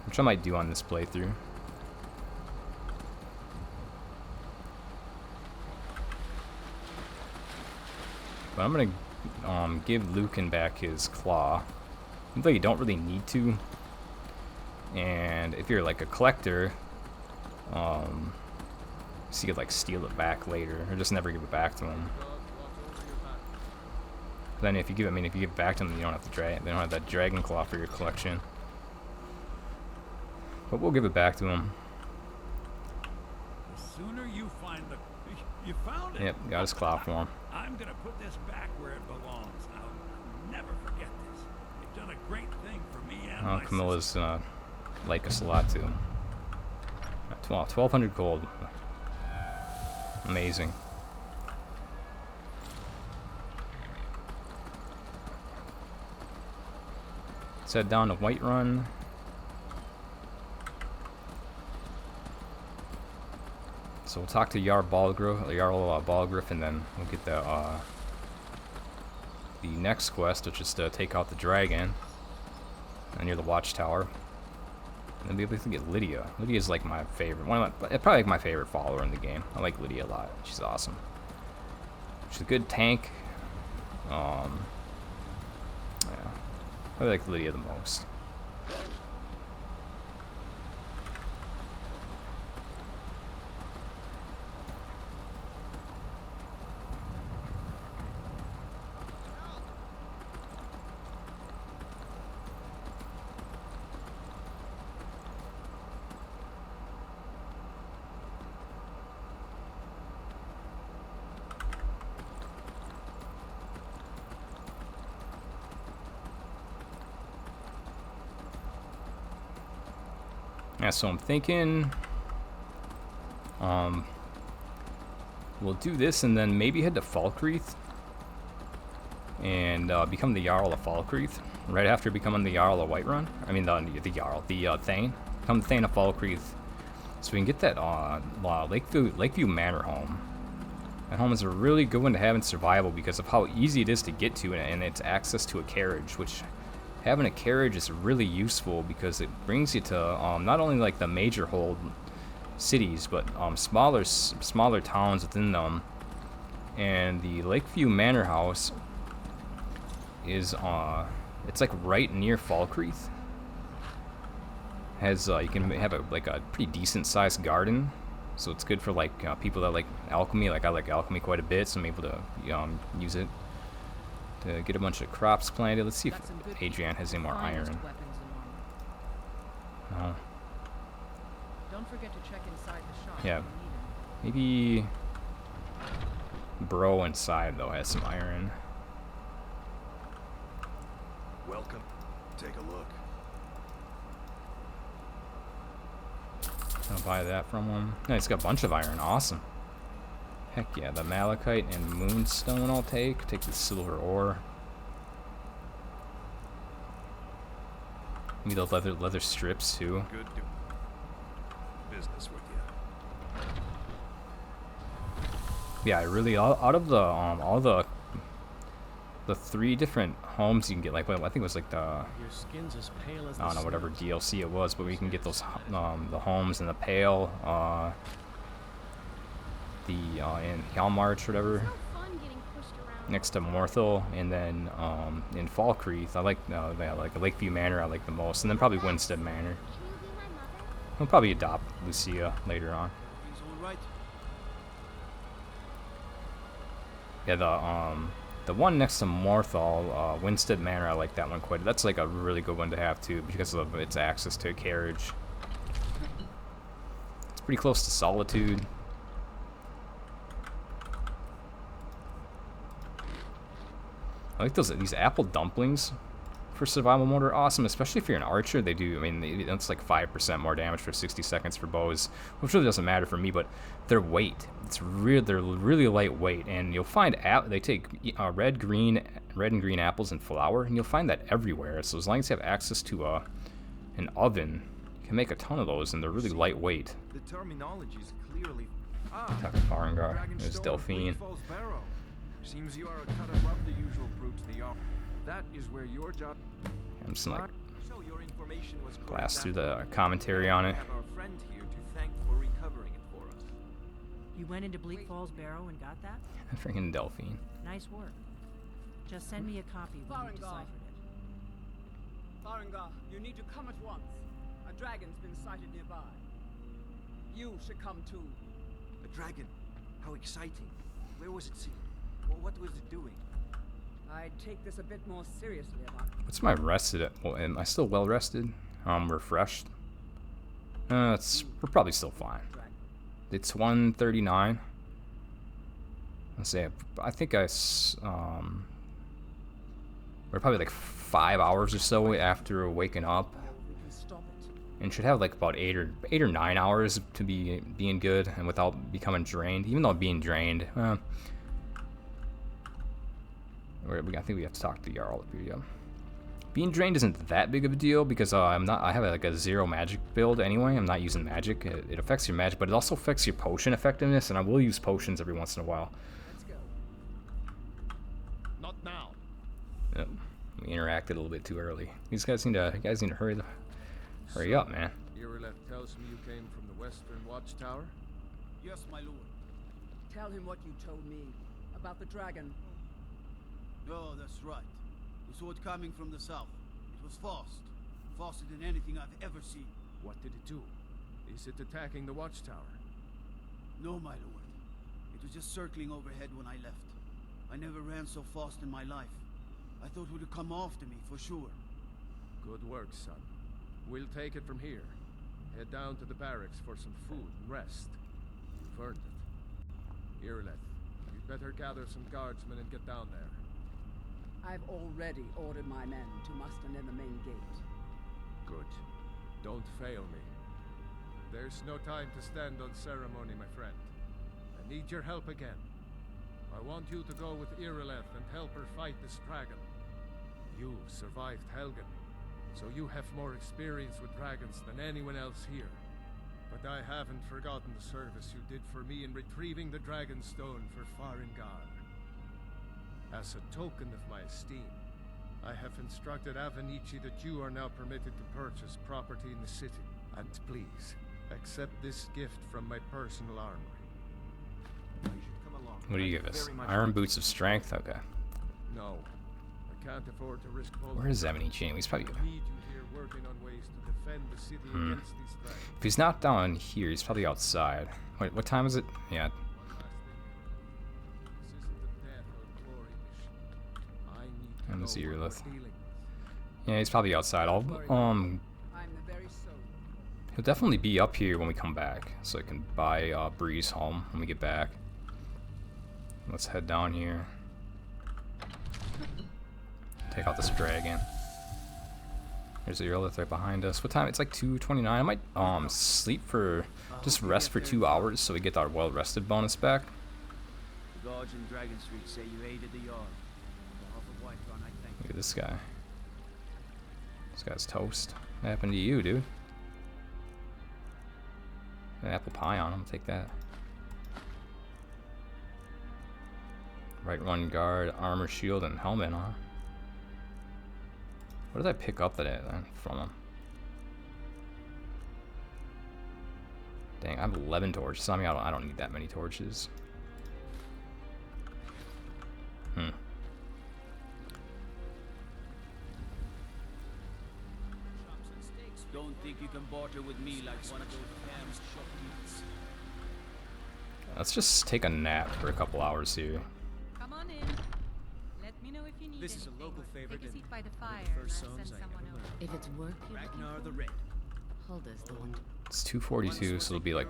which I might do on this playthrough. But I'm gonna give Lucan back his claw, even though you don't really need to. And if you're like a collector, so you could like steal it back later, or just never give it back to him. But then if you give it back to them, you don't have to they don't have that dragon claw for your collection. But we'll give it back to him. The sooner you find you found it. Yep, got his claw for him. I'm gonna put this back where it belongs. I'll never forget this. You've done a great thing for me and my Camilla's like us a lot too. 1,200 gold. Amazing. Let's head down to Whiterun. So we'll talk to Jarl Balgriff, and then we'll get the next quest, which is to take out the dragon near the watchtower. And then be able to get Lydia. Lydia's like my favorite. Probably like my favorite follower in the game. I like Lydia a lot. She's awesome. She's a good tank. Yeah. I like Lydia the most. Yeah, so I'm thinking we'll do this and then maybe head to Falkreath and become the Jarl of Falkreath right after becoming the Jarl of Whiterun. I mean the Jarl, the Thane. Become the Thane of Falkreath, so we can get that Lakeview Manor home. That home is a really good one to have in survival because of how easy it is to get to, and its access to a carriage, which having a carriage is really useful because it brings you to not only like the major hold cities, but smaller towns within them. And the Lakeview Manor house is it's like right near Falkreath. Has you can have a pretty decent sized garden, so it's good for like people that like alchemy. Like I like alchemy quite a bit, so I'm able to use it to get a bunch of crops planted. Let's see if Adrian has any more iron. Oh. Don't forget to check inside the shop. Yeah. Maybe Bro inside though has some iron. Welcome. Take a look. I'll buy that from him. No, he's got a bunch of iron. Awesome. Heck yeah, the malachite and moonstone I'll take. Take the silver ore. Maybe the leather strips too. Good business with you. Yeah, I really out of the all the 3 different homes you can get, like I think it was like the Your skin's as pale as I don't know, whatever snow. DLC it was, but we can get those the homes and the pale in Hjalmarch, whatever, next to Morthal, and then in Falkreath I like Lakeview Manor I like the most, and then probably Winstead Manor. We'll probably adopt Lucia later on. Everything's all right. Yeah, the one next to Morthal, Winstead Manor, I like that one quite. That's like a really good one to have too because of its access to a carriage. It's pretty close to Solitude. I like these apple dumplings for survival mode are awesome, especially if you're an archer. They do, I mean, it's like 5% more damage for 60 seconds for bows, which really doesn't matter for me, but their weight, they're really lightweight, and you'll find they take red and green apples and flour, and you'll find that everywhere. So as long as you have access to an oven, you can make a ton of those, and they're really lightweight. The terminology is clearly Farengar, there's Dragonstone of Delphine. Bleak Falls Barrow. Seems you are a cut above the usual brutes they are. That is where your job. I'm just like So your information was correct blast through after the commentary on we it. have our friend here to thank for recovering it for us. You went into Bleak Falls Barrow and got that? Freaking Delphine. Nice work. Just send me a copy when you Farengar. deciphered it. Farengar, you need to come at once. A dragon's been sighted nearby. You should come too. A dragon. How exciting. Where was it seen? What was it doing? I'd take this a bit more seriously about What's my rested at? Well, am I still well rested? Refreshed? We're probably still fine. dragon. It's 1:39. Let's say I think we're probably like 5 hours or so after waking up, We can stop it. and should have like about 8 or 9 hours to be being good and without becoming drained. Even though being drained, I think we have to talk to Jarl up here. Yeah. Being drained isn't that big of a deal because I have like a 0 magic build anyway. I'm not using magic. It affects your magic, but it also affects your potion effectiveness, and I will use potions every once in a while. Let's go. Not now. Yep. We interacted a little bit too early. You guys need to hurry up, man. Irileth tells me you came from the Western Watchtower? Yes, my lord. Tell him what you told me about the dragon. Oh, that's right. We saw it coming from the south. It was fast. Faster than anything I've ever seen. What did it do? Is it attacking the Watchtower? No, my lord. It was just circling overhead when I left. I never ran so fast in my life. I thought it would come after me, for sure. Good work, son. We'll take it from here. Head down to the barracks for some food and rest. You've earned it. Irileth, you'd better gather some guardsmen and get down there. I've already ordered my men to muster near the main gate. Good. Don't fail me. There's no time to stand on ceremony, my friend. I need your help again. I want you to go with Irileth and help her fight this dragon. You survived Helgen, so you have more experience with dragons than anyone else here. But I haven't forgotten the service you did for me in retrieving the dragon stone for Farengar. As a token of my esteem, I have instructed Avenici that you are now permitted to purchase property in the city. And please, accept this gift from my personal armory. You should come along. What do you give us? Iron boots of strength? Okay. No, I can't afford to risk both. Where is Avenici? He's probably... I need you here working on ways to defend the city against these threats. If he's not down here, he's probably outside. Wait, what time is it? Yeah. One last thing. This isn't a death or glory mission. I need to And know this what we're Irileth. dealing with. Yeah, he's probably outside. I'm the very soul. He'll definitely be up here when we come back, so I can buy Breeze home when we get back. Let's head down here. Take out this dragon. There's the Irileth right behind us. What time? It's like 2:29. I might sleep for just rest for 2 hours so we get our well rested bonus back. The guards in Dragon Street say you aided the Yard. On behalf of Whiterun, I thank Look at this guy. This guy's toast. What happened to you, dude? An apple pie on him. Take that. Whiterun guard, armor, shield, and helmet, huh? What did I pick up that from him? Dang, I have 11 torches. I mean, I don't need that many torches. Don't think you can barter with me like one of those damn shopkeepers. Let's just take a nap for a couple hours here. Come on in. Let me know if you need This is a anything. local favorite Take a and seat by the one fire of the and first I'll songs send I someone ever over. learned. If it's work you're Ragnar looking the for, Red. Hulda's the one. It's 2:42, so it'll be like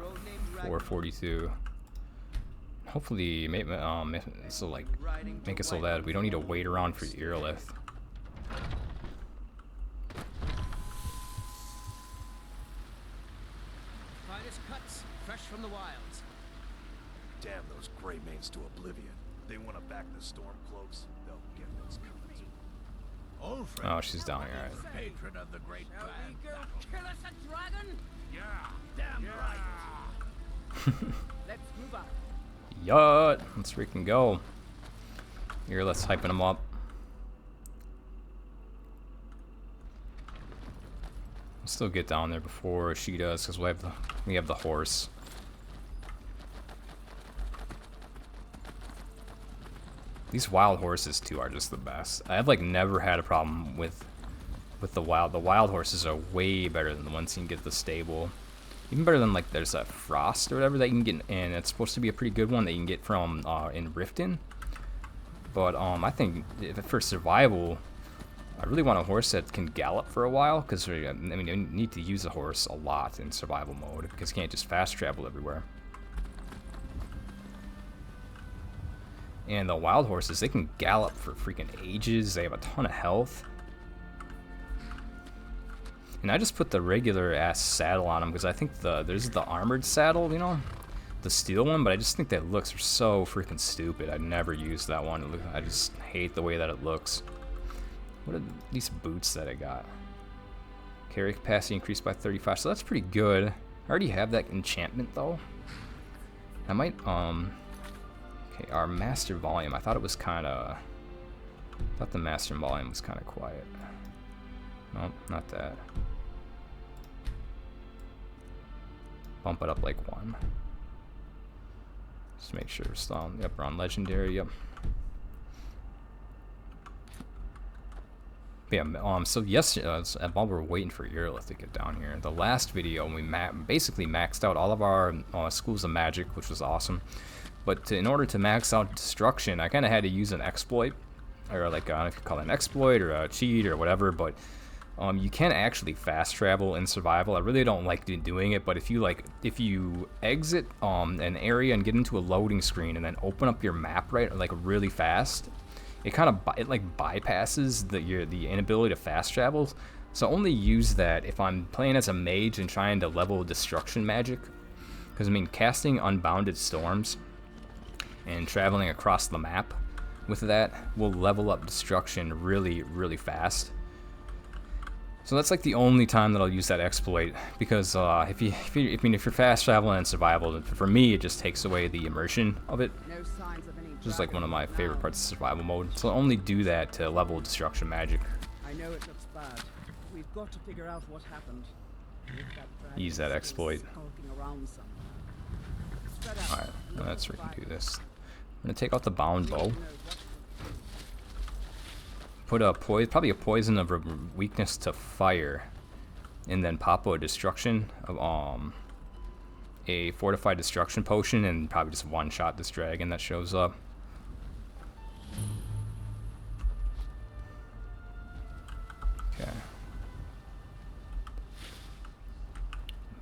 4:42. Hopefully, so like make it so that we don't need to wait around for Irileth. Finest cuts, fresh from the wilds. Damn those gray mains to oblivion. They want to back the storm cloaks. They'll get what's coming to them. Old friend, Oh, she's down here, right? patron of the great Shall clan. we go kill us a dragon? Yeah. Damn Yeah. right. Let's move out. Yacht! Let's freaking go. Here, let's hyping him up. We'll still get down there before she does, because we have the horse. These wild horses too are just the best. I've like never had a problem with the wild. The wild horses are way better than the ones you can get at the stable. Even better than like there's that Frost or whatever that you can get, and it's supposed to be a pretty good one that you can get from in Riften. But I think for survival, I really want a horse that can gallop for a while, because I mean you need to use a horse a lot in survival mode because you can't just fast travel everywhere. And the wild horses, they can gallop for freaking ages. They have a ton of health. And I just put the regular ass saddle on them because I think there's the armored saddle, you know, the steel one, but I just think that looks so freaking stupid. I'd never use that one. I just hate the way that it looks. What are these boots that I got? Carry capacity increased by 35, so that's pretty good. I already have that enchantment though. I might okay, our master volume. I thought it was kind of. I thought the master volume was kind of quiet. Nope, not that. Bump it up like 1. Just make sure we're still on. Yep, we're on legendary. Yep. Yeah. So yesterday, while we're waiting for Irileth to get down here, the last video we basically maxed out all of our schools of magic, which was awesome. But in order to max out destruction, I kind of had to use an exploit, or like I don't know if you call it an exploit or a cheat or whatever. But you can actually fast travel in survival. I really don't like doing it, but if you exit an area and get into a loading screen and then open up your map really fast, it kind of bypasses the inability to fast travel. So only use that if I'm playing as a mage and trying to level destruction magic. Because I mean, casting Unbounded Storms and traveling across the map with that will level up destruction really, really fast. So that's like the only time that I'll use that exploit, because if you're fast traveling and survival, for me it just takes away the immersion of it. No signs of any This is like one of my dragons favorite around. parts of survival mode. So I'll only do that to level destruction magic. I know it looks bad. We've got to figure out what happened. If that dragon Use that is exploit. skulking around somewhere. Spread out. Alright, Look that's for where we can do fire. this. I'm gonna take out the bound bow. We know what- Put a probably a poison of weakness to fire, and then pop a destruction of a fortified destruction potion, and probably just one shot this dragon that shows up. Okay.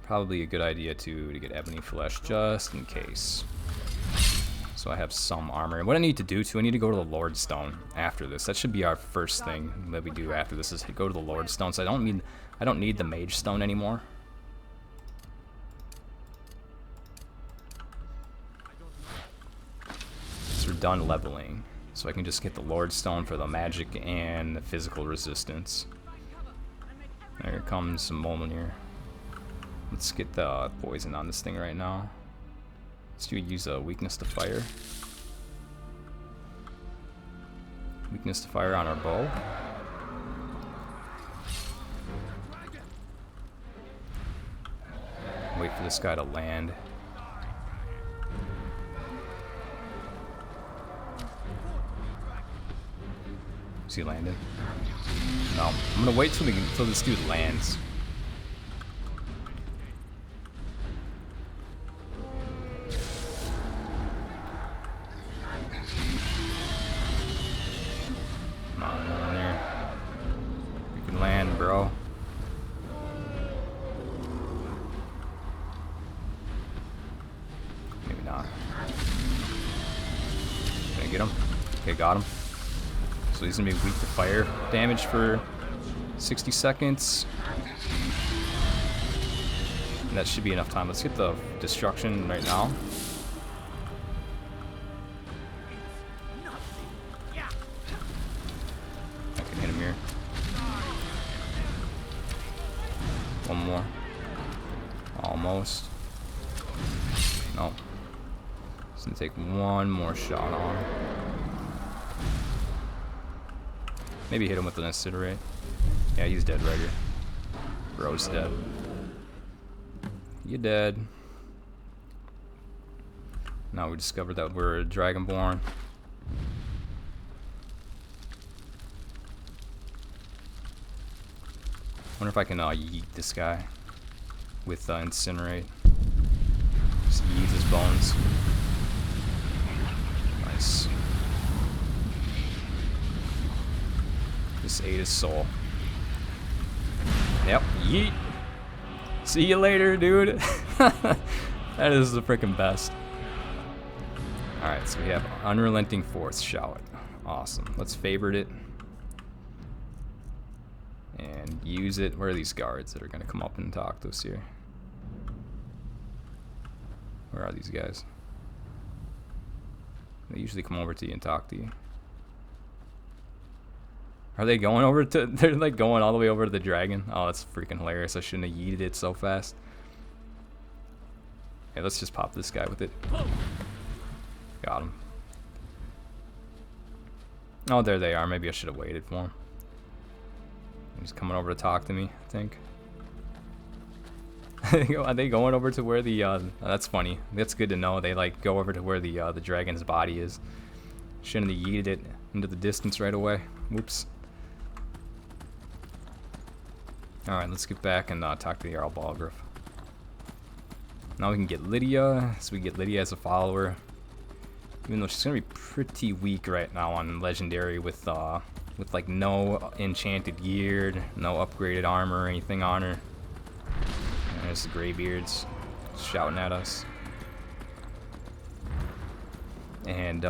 Probably a good idea to get ebony flesh just in case. So I have some armor. And what I need to do too, I need to go to the Lord Stone after this. That should be our first thing that we do after this, is go to the Lord Stone. So I don't need the Mage Stone anymore. So we're done leveling. So I can just get the Lord Stone for the magic and the physical resistance. There comes some Molnir. Let's get the poison on this thing right now. Let's use a weakness to fire. Weakness to fire on our bow. Wait for this guy to land. Is he landing? No. I'm gonna wait till this dude lands. Come on, in there. You can land, bro. Maybe not. Can I get him? Okay, got him. So he's gonna be weak to fire damage for 60 seconds. And that should be enough time. Let's get the destruction right now. I can hit him here. One more. Almost. No. It's gonna take one more shot on him. Maybe hit him with an incinerate. Yeah, he's dead right here. Bro's dead. You dead. Now we discovered that we're Dragonborn. Wonder if I can yeet this guy with incinerate. Just yeet his bones. Nice. Just ate his soul. Yep, yeet. See you later, dude. That is the freaking best. Alright, so we have Unrelenting Force Shout. Awesome. Let's favorite it. And use it. Where are these guards that are going to come up and talk to us here? Where are these guys? They usually come over to you and talk to you. Are they going over to... They're like going all the way over to the dragon? Oh, that's freaking hilarious. I shouldn't have yeeted it so fast. Okay, let's just pop this guy with it. Got him. Oh, there they are. Maybe I should have waited for him. He's coming over to talk to me, I think. Are they going over to where the... that's funny. That's good to know. They like go over to where the dragon's body is. Shouldn't have yeeted it into the distance right away. Whoops. Alright, let's get back and talk to the Jarl Balgruuf. Now we can get Lydia. So we get Lydia as a follower. Even though she's gonna be pretty weak right now on Legendary with like no enchanted gear, no upgraded armor or anything on her. And there's the Greybeards shouting at us. And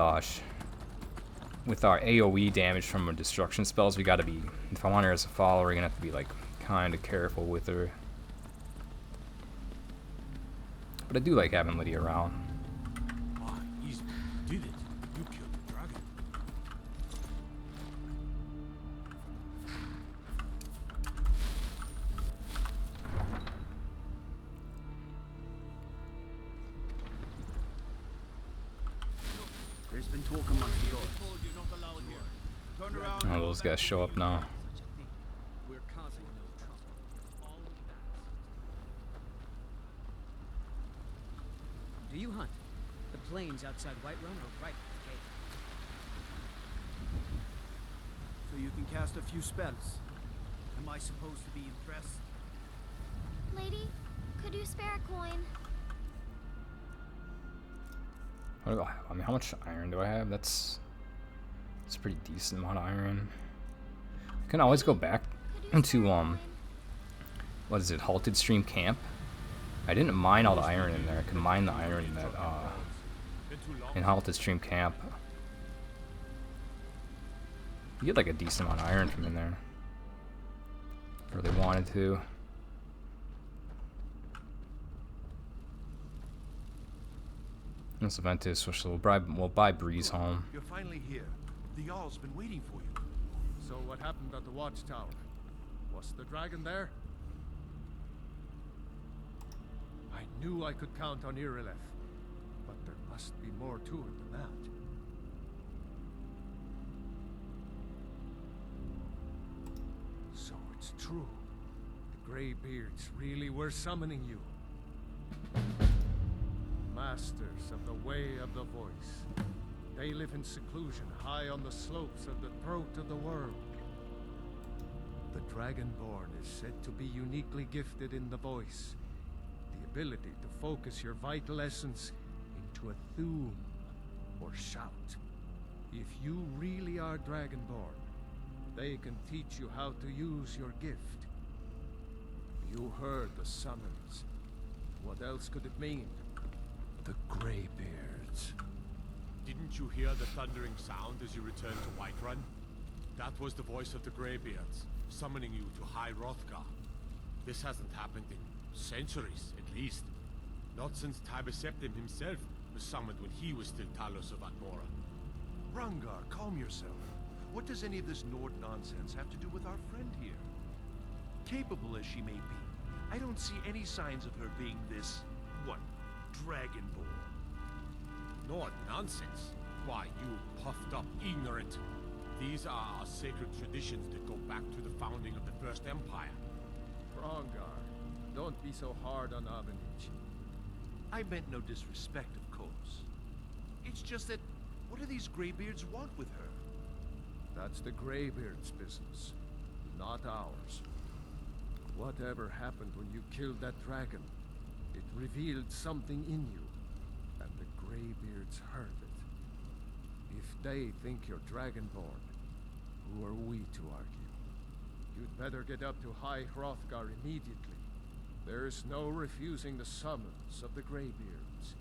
with our AoE damage from our destruction spells, we gotta be, if I want her as a follower, we're gonna have to be like kind of careful with her. But I do like having Lydia around. Ah, easy. You did it. You killed the dragon. There's been talk amongst the orcs. Turn around. Oh, those guys show up now. We're causing no trouble. All we ask. Do you hunt? The plains outside Whiterun are right at the gate. So you can cast a few spells. Am I supposed to be impressed? Lady, could you spare a coin? What do I have? I mean, how much iron do I have? That's a pretty decent amount of iron. I can always go back into what is it? Halted Stream Camp. I didn't mine all the iron in there. I can mine the iron in that in Halted Stream Camp. You get like a decent amount of iron from in there. If I really wanted to. This event is so we'll buy Breeze home. You're finally here. The Jarl's been waiting for you. So what happened at the watchtower? Was the dragon there? I knew I could count on Irileth, but there must be more to it than that. So it's true. The Greybeards really were summoning you. Masters of the Way of the Voice. They live in seclusion, high on the slopes of the throat of the world. The Dragonborn is said to be uniquely gifted in the voice. The ability to focus your vital essence into a thum, or shout. If you really are Dragonborn, they can teach you how to use your gift. You heard the summons. What else could it mean? The Greybeards. Didn't you hear the thundering sound as you returned to Whiterun? That was the voice of the Greybeards, summoning you to High Hrothgar. This hasn't happened in centuries, at least. Not since Tiber Septim himself was summoned when he was still Talos of Atmora. Rungar, calm yourself. What does any of this Nord nonsense have to do with our friend here? Capable as she may be, I don't see any signs of her being this, what, Dragonborn. Nord nonsense? Why, you puffed up ignorant. These are our sacred traditions that go back to the founding of the First Empire. Rongar, don't be so hard on Avenich. I meant no disrespect, of course. It's just that, what do these Greybeards want with her? That's the Greybeards' business, not ours. Whatever happened when you killed that dragon, it revealed something in you, and the Greybeards heard it. If they think you're Dragonborn, who are we to argue? You'd better get up to High Hrothgar immediately. There's no refusing the summons of the Greybeards.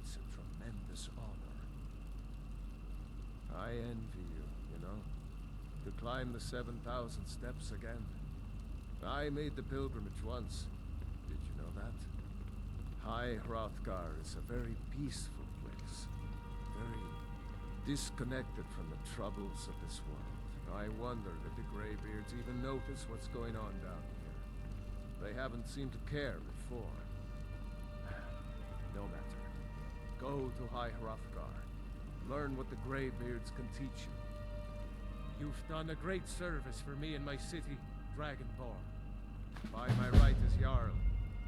It's a tremendous honor. I envy you know? To climb the 7,000 steps again. I made the pilgrimage once. Did you know that? High Hrothgar is a very peaceful place. Very disconnected from the troubles of this world. I wonder if the Greybeards even notice what's going on down here. They haven't seemed to care before. No matter. Go to High Hrothgar. Learn what the Greybeards can teach you. You've done a great service for me and my city, Dragonborn. By my right as Jarl,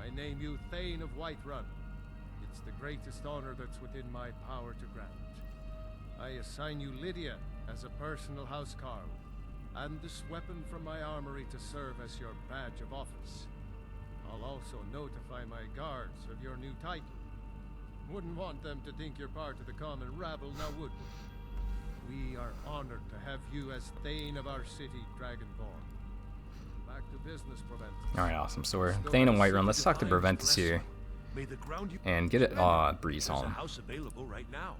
I name you Thane of Whiterun. It's the greatest honor that's within my power to grant. I assign you Lydia as a personal housecarl, and this weapon from my armory to serve as your badge of office. I'll also notify my guards of your new title. Wouldn't want them to think you're part of the common rabble, now would we? We are honored to have you as Thane of our city, Dragonborn. Back to business, Proventus. Alright, awesome. So we're Thane and Whiterun. Let's talk to Proventus here. And get it Breeze home. There's a house available right now.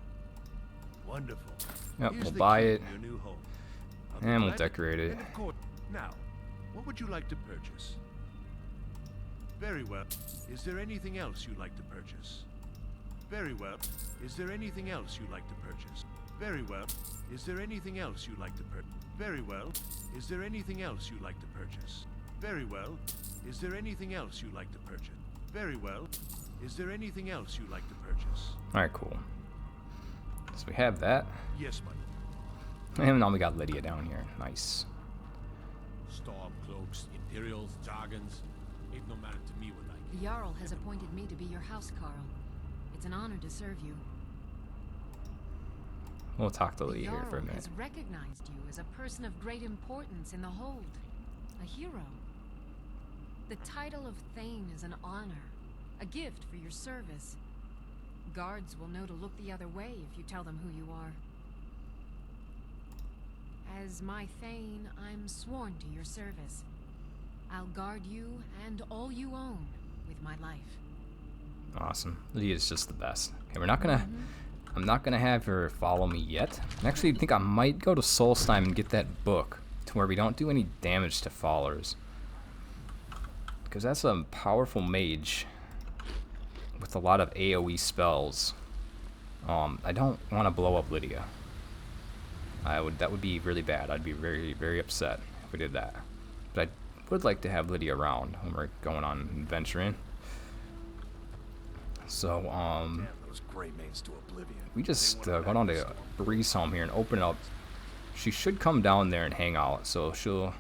Wonderful. Yep, Here's we'll the buy key it. to your new home. And we'll decorate it. Now, What would you like to purchase? Very well. Is there anything else you'd like to purchase? Very well. Is there anything else you'd like to purchase? Very well. Is there anything else you'd like to purchase? Very well. Is there anything else you'd like to purchase? Very well. Is there anything else you'd like to purchase? Very well. Is there anything else you'd like to purchase? Alright, cool. So we have that. Yes, my. And now we got Lydia down here. Nice. Storm cloaks, Imperials, Jargons. Ain't no matter to me what I The Jarl has appointed me to be your housecarl. It's an honor to serve you. We'll talk to The Lydia here for a Jarl minute. has recognized you as a person of great importance in the Hold. A hero. The title of thane is an honor. A gift for your service. Guards will know to look the other way if you tell them who you are. As my thane, I'm sworn to your service. I'll guard you and all you own with my life. Awesome. Lydia's just the best. Okay, we're not gonna... I'm not gonna have her follow me yet. I actually think I might go to Solstheim and get that book to where we don't do any damage to followers. Because that's a powerful mage with a lot of AoE spells. I don't want to blow up Lydia. That would be really bad. I'd be very, very upset if we did that. But I would like to have Lydia around when we're going on adventuring. So, Damn those gray mains to oblivion. we just go down to Breeze Home here and open it up. She should come down there and hang out, so she'll,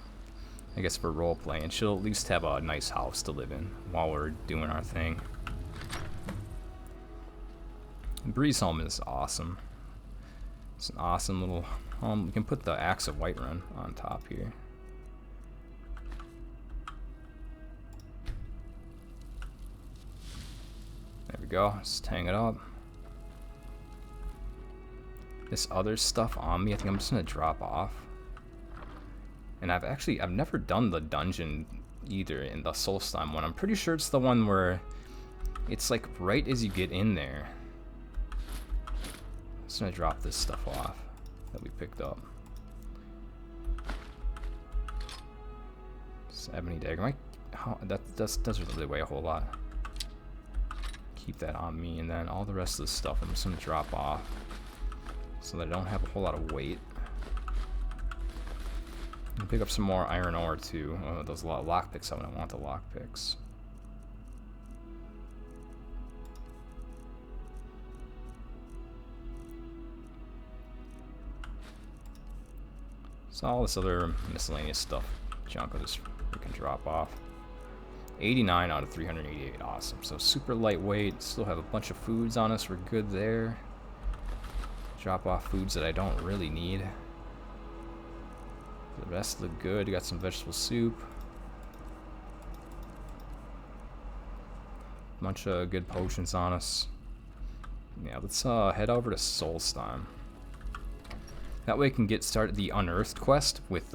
I guess for role playing, she'll at least have a nice house to live in while we're doing our thing. Breeze Home is awesome. It's an awesome little home. We can put the Axe of Whiterun on top here. There we go. Just hang it up. This other stuff on me, I think I'm just gonna drop off. And I've never done the dungeon either in the Solstheim one. I'm pretty sure it's the one where it's like right as you get in there. I'm just gonna drop this stuff off that we picked up. This ebony dagger. That doesn't really weigh a whole lot. Keep that on me, and then all the rest of the stuff I'm just gonna drop off so that I don't have a whole lot of weight. And pick up some more iron ore too. Oh, those lockpicks. I don't want the lockpicks. So all this other miscellaneous stuff, junk, will just we can drop off. 89 out of 388, awesome. So super lightweight, still have a bunch of foods on us, we're good there. Drop off foods that I don't really need. The rest look good, we got some vegetable soup. Bunch of good potions on us. Yeah, let's head over to Solstheim. That way we can get started the Unearthed quest with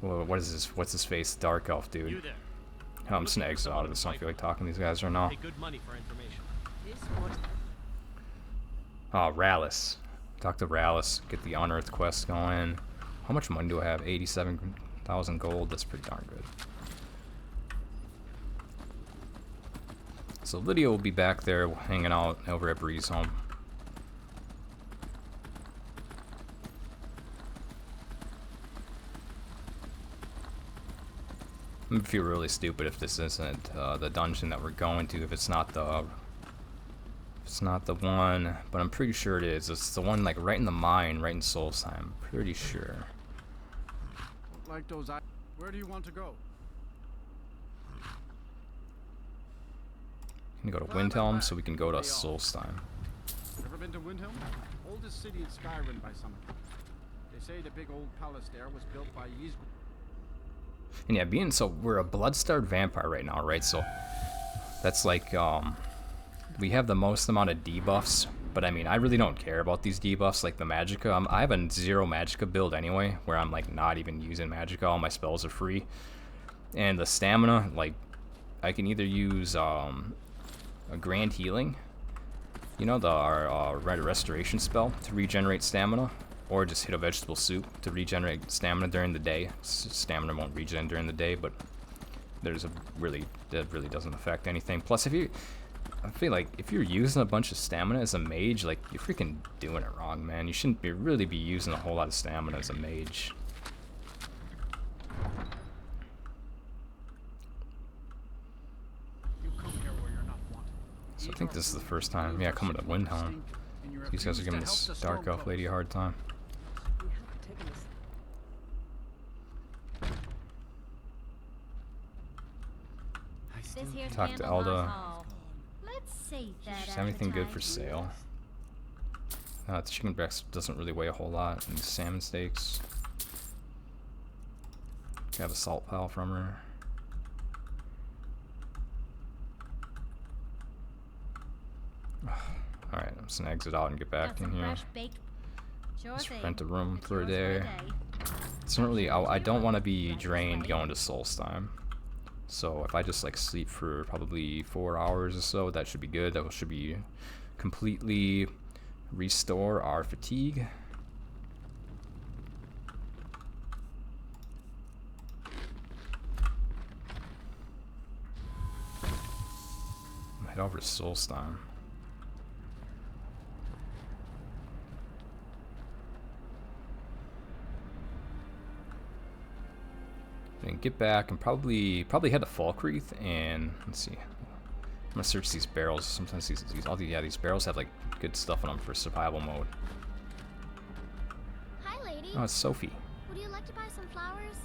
what is this? What's his face? Dark Elf dude. You there. Oh, I'm just gonna exit out of this. I don't feel like talking to these guys right now. Pay good money for information. Oh, Rallis. Talk to Rallis. Get the Unearthed quest going. How much money do I have? 87,000 gold. That's pretty darn good. So Lydia will be back there hanging out over at Breeze Home. I'm gonna feel really stupid if this isn't the dungeon that we're going to. If it's not the one, but I'm pretty sure it is. It's the one like right in the mine, right in Solstheim. I'm pretty sure. Like those. Where do you want to go? Can go to Windhelm so we can go to Solstheim. Ever been to Windhelm? Oldest city in Skyrim by some. They say the big old palace there was built by Ys. And yeah, we're a blood-starved vampire right now, right? So that's like we have the most amount of debuffs, but I mean I really don't care about these debuffs like the magicka. I have a 0 magicka build anyway, where I'm like not even using magicka. All my spells are free, and the stamina, like I can either use a grand healing, you know, our restoration spell to regenerate stamina, or just hit a vegetable soup to regenerate stamina during the day. Stamina won't regen during the day, but that really doesn't affect anything. Plus, I feel like if you're using a bunch of stamina as a mage, like, you're freaking doing it wrong, man. You shouldn't really be using a whole lot of stamina as a mage. So I think this is the first time, yeah, coming to Windhelm. These guys are giving this Dark Elf lady a hard time. Talk to Elda. Is anything good for sale? The chicken breast doesn't really weigh a whole lot. And salmon steaks. Got a salt pal from her. Alright, I'm just gonna exit out and get back in here. Just rent a room for a day. It's not really, I don't want to be drained going to Solstheim. So if I just like sleep for probably 4 hours or so, that should be good. That should be completely restore our fatigue. Head over to Solstheim. And get back and probably head to Falkreath and let's see. I'm gonna search these barrels. Sometimes these barrels have like good stuff in them for survival mode. Hi, lady. Oh, it's Sophie. Would you like to buy some flowers?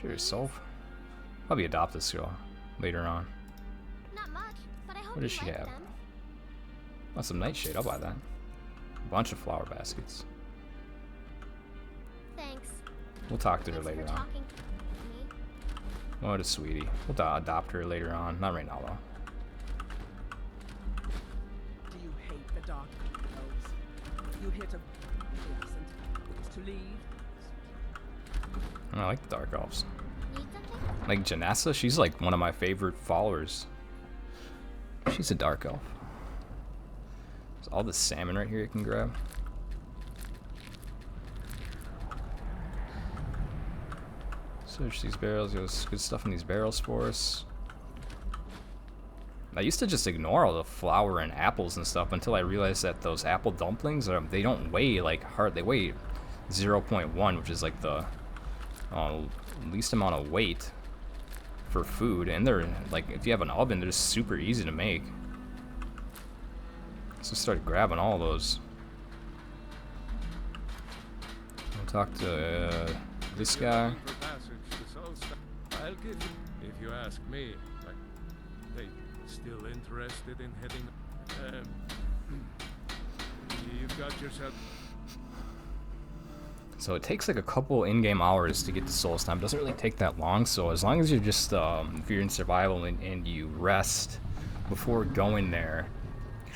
Sure, Soph. Probably adopt this girl later on. Not much, but I hope What does you she like have? them. Oh, some nightshade. I'll buy that. A bunch of flower baskets. Thanks. We'll talk to her Thanks for later on. talking to me. What a sweetie. We'll adopt her later on. Not right now, though. Do you hate the dark elves? You hit a pleasant to leave? I like the Dark Elves. Need something? Like Janessa, she's like one of my favorite followers. She's a Dark Elf. There's all this salmon right here you can grab. Search these barrels. There's good stuff in these barrels for us. I used to just ignore all the flour and apples and stuff until I realized that those apple dumplings they don't weigh like hard. They weigh 0.1, which is like the least amount of weight for food, and they're like, if you have an oven, they're just super easy to make. So start grabbing all those. We'll talk to this guy. I'll give you, if you ask me. Like, they still interested in heading? You've got yourself. So it takes like a couple in-game hours to get to Solstheim. It doesn't really take that long. So as long as you're just if you're in survival and you rest before going there,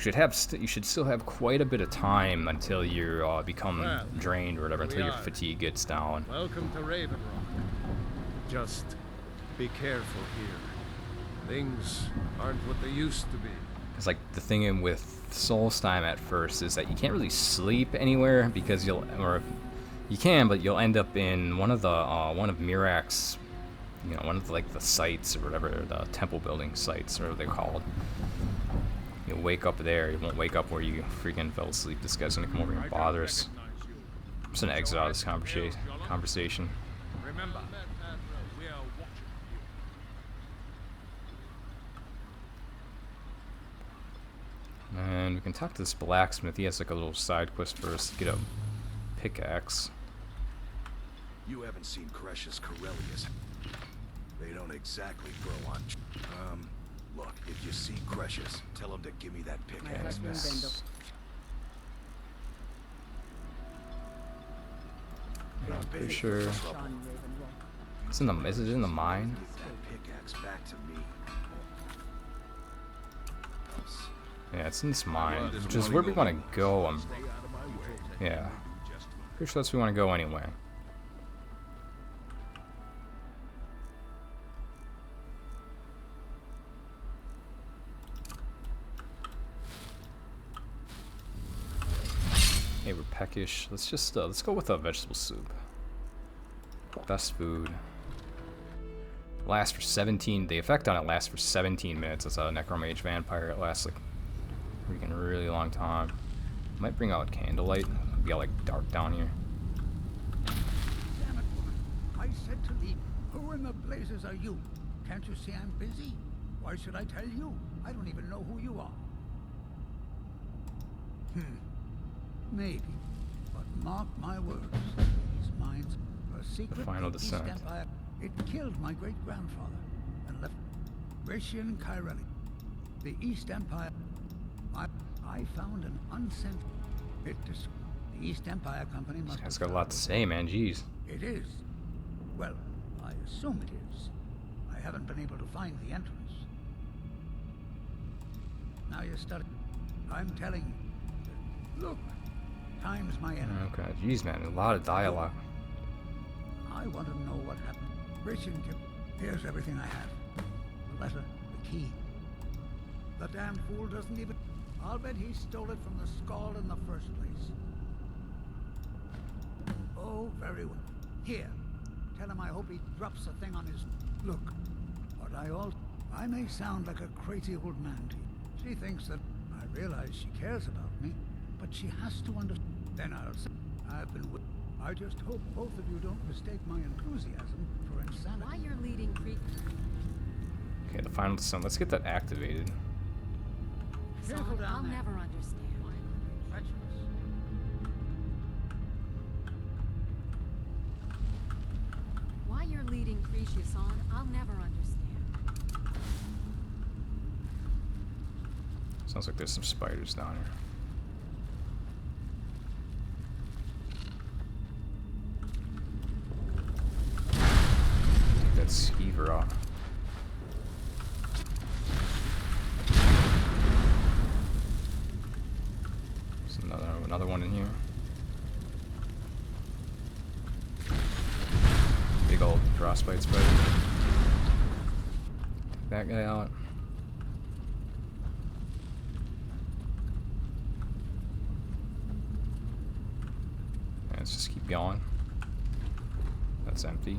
you should still have quite a bit of time until you become drained or whatever, until your fatigue gets down. Welcome to Ravenrock. Just be careful here. Things aren't what they used to be. It's like the thing with Solstheim at first is that you can't really sleep anywhere because you can, but you'll end up in one of Mirak's, one of the sites or whatever, the temple building sites, or whatever they're called. You'll wake up there. You won't wake up where you freaking fell asleep. This guy's gonna come over here and bother us. I'm just gonna exit out of this conversation. Remember, and we can talk to this blacksmith. He has like a little side quest for us to get a pickaxe. You haven't seen Cresh's Corellius. They don't exactly grow on. Look, if you see Cresh's, tell him to give me that pickaxe. I'm pretty sure it's in the. Is it in the mine? Pickaxe back to me. Yeah, it's in this mine, which is where we want to go. Yeah, pretty sure that's where we want to go anyway. Hey, snackish. Let's go with a vegetable soup. Best food. Lasts for 17. The effect on it lasts for 17 minutes. As a necromage vampire, it lasts like a freaking really long time. Might bring out candlelight. It'll be all like dark down here. Damn it, woman. I said to leave. Who in the blazes are you? Can't you see I'm busy? Why should I tell you? I don't even know who you are. Maybe. But mark my words. These mines are a secret. The final descent. East Empire. It killed my great-grandfather and left Gratian Kyrelli. The East Empire. I found an unsent bit. The East Empire Company must. This guy's got a lot to say, man. Jeez. It is. Well, I assume it is. I haven't been able to find the entrance. Now you're studying. I'm telling you. Look, time's my enemy. Okay, jeez, man. A lot of dialogue. I want to know what happened. Gratian, here's everything I have. The letter, the key. The damn fool doesn't even... I'll bet he stole it from the Skald in the first place. Oh, very well. Here. Tell him I hope he drops the thing on his... Look. But I may sound like a crazy old man to you. She thinks that I realize she cares about me, but she has to understand. Then I'll say, I've been with... I just hope both of you don't mistake my enthusiasm for insanity. Why you're leading creep? Okay, the final descent. Let's get that activated. Careful down I'll there. never understand. Treacherous. Why you're leading Cretius on, I'll never understand. Sounds like there's some spiders down here. Take that skeever off. There's another one in here. Big old frostbite spider. Take that guy out. Let's just keep going. That's empty.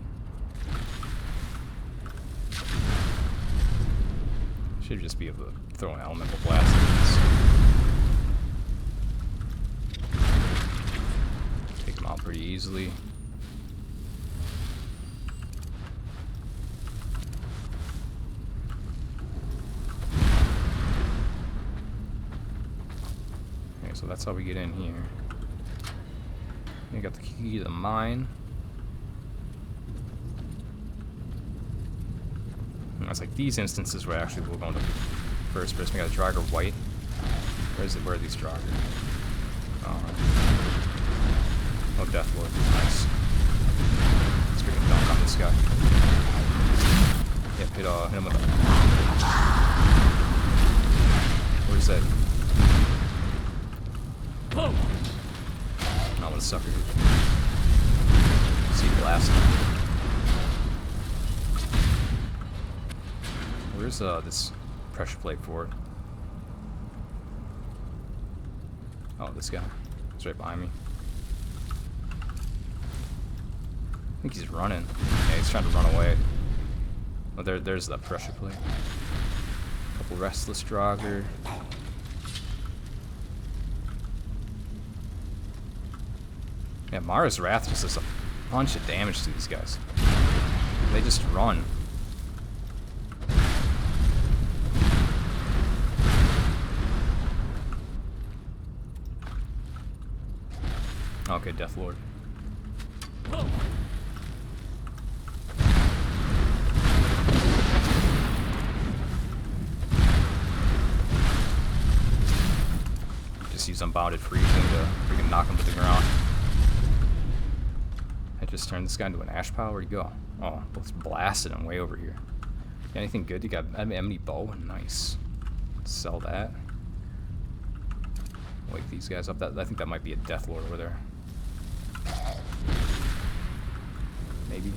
Should just be able to throw an elemental blast at this. Take them out pretty easily. Okay, so that's how we get in here. We got the key to the mine. And it's like these instances where actually we're going to first person. We got a Draugr white. Where is it? Where are these Draugr? Oh, Deathlord. Nice. Let's freaking dunk on this guy. Yep, hit him with a... Where's that? Whoa! Not what a sucker is. See blast. Where's this pressure plate for it? Oh, this guy. He's right behind me. I think he's running. Yeah, he's trying to run away. Oh, there's that pressure plate. Couple restless Draugr. Yeah, Mara's Wrath just does a bunch of damage to these guys. They just run. Okay, Deathlord. Just use Unbounded Freezing to freaking knock him to the ground. I just turned this guy into an ash pile. Where'd he go? Oh, let's blast him way over here. Got anything good? You got Enemy Bow? Nice. Let's sell that. Wake these guys up. I think that might be a Deathlord over there. Maybe.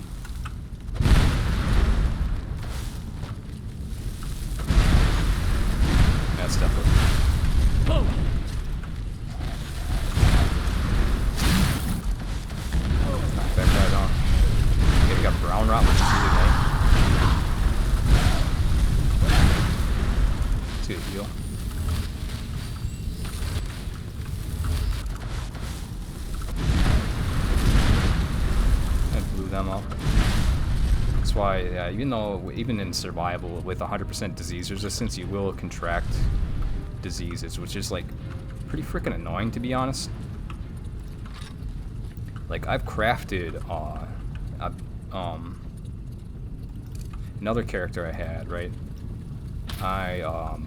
That's Deathlord. Whoa! get a heal. I blew them up. That's why, yeah, even in survival with 100% disease resistance, you will contract diseases, which is like pretty freaking annoying, to be honest. Like, I've crafted another character I had, right? I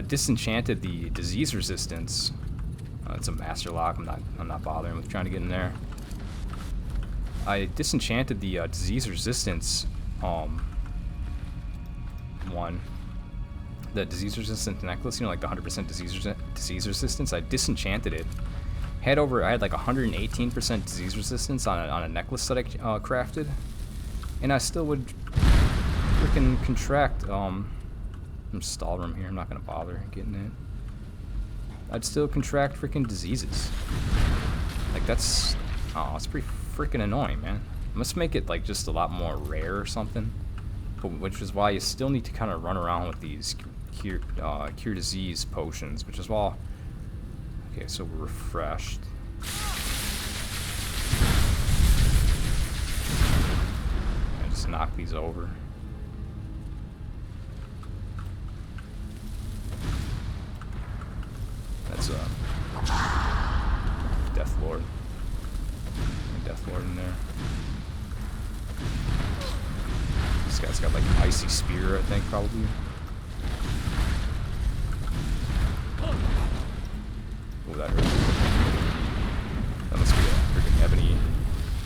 disenchanted the disease resistance. It's a master lock. I'm not bothering with trying to get in there. I disenchanted the disease resistance one. The disease resistant necklace, you know, like the 100% disease resistance. I disenchanted it. I had like 118% disease resistance on a necklace that I crafted, and I still would freaking contract. I'm stall room here. I'm not gonna bother getting it. I'd still contract freaking diseases. Like that's it's pretty freaking annoying, man. I must make it like just a lot more rare or something. But which is why you still need to kind of run around with these cure disease potions, which is why. Okay, so we're refreshed. I just knock these over. That's a Death Lord. Death Lord in there. This guy's got like an icy spear, I think, probably. Oh, that hurt. That must be a freaking ebony.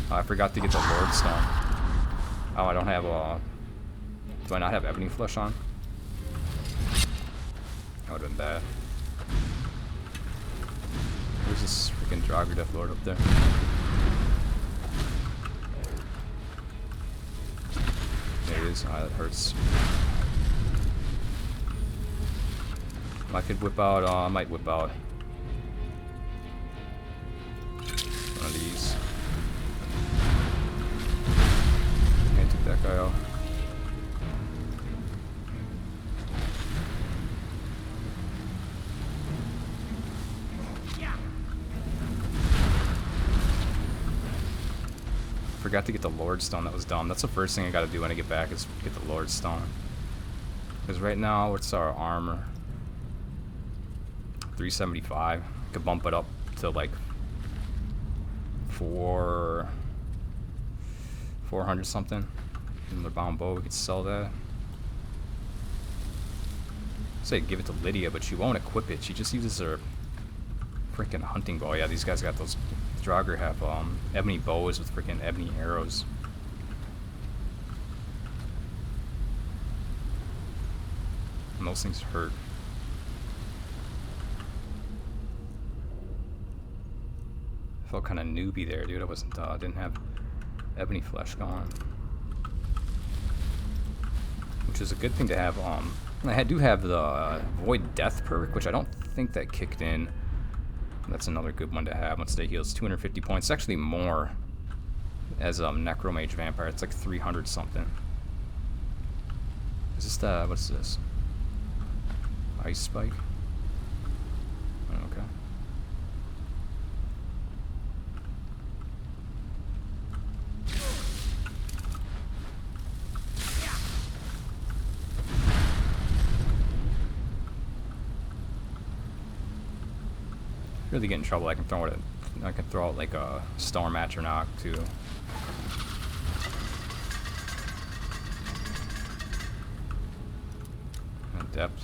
Oh, I forgot to get the Lord Stone. Oh, I don't have do I not have ebony flesh on? That would have been bad. Where's this freaking Draugr Death Lord up there? There it is. Ah, that hurts. I could whip out, I might whip out one of these. Can't take that guy out. Forgot to get the Lord Stone. That was dumb. That's the first thing I gotta do when I get back is get the Lord Stone. Because right now, what's our armor? 375. I could bump it up to like 400 something. Another bound bow, we could sell that. Say give it to Lydia, but she won't equip it. She just uses her freaking hunting bow. Yeah, these guys got those. Draugr have ebony bows with freaking ebony arrows. And those things hurt. I felt kind of newbie there, dude. I wasn't, didn't have ebony flesh going. Which is a good thing to have. I do have the Void Death perk, which I don't think that kicked in. That's another good one to have. Once they heals 250 points. It's actually more as Necromage Vampire. It's like 300 something. Is this the, what's this? Ice Spike? Okay. Really get in trouble, I can throw out like a Storm Atronach too. Adept.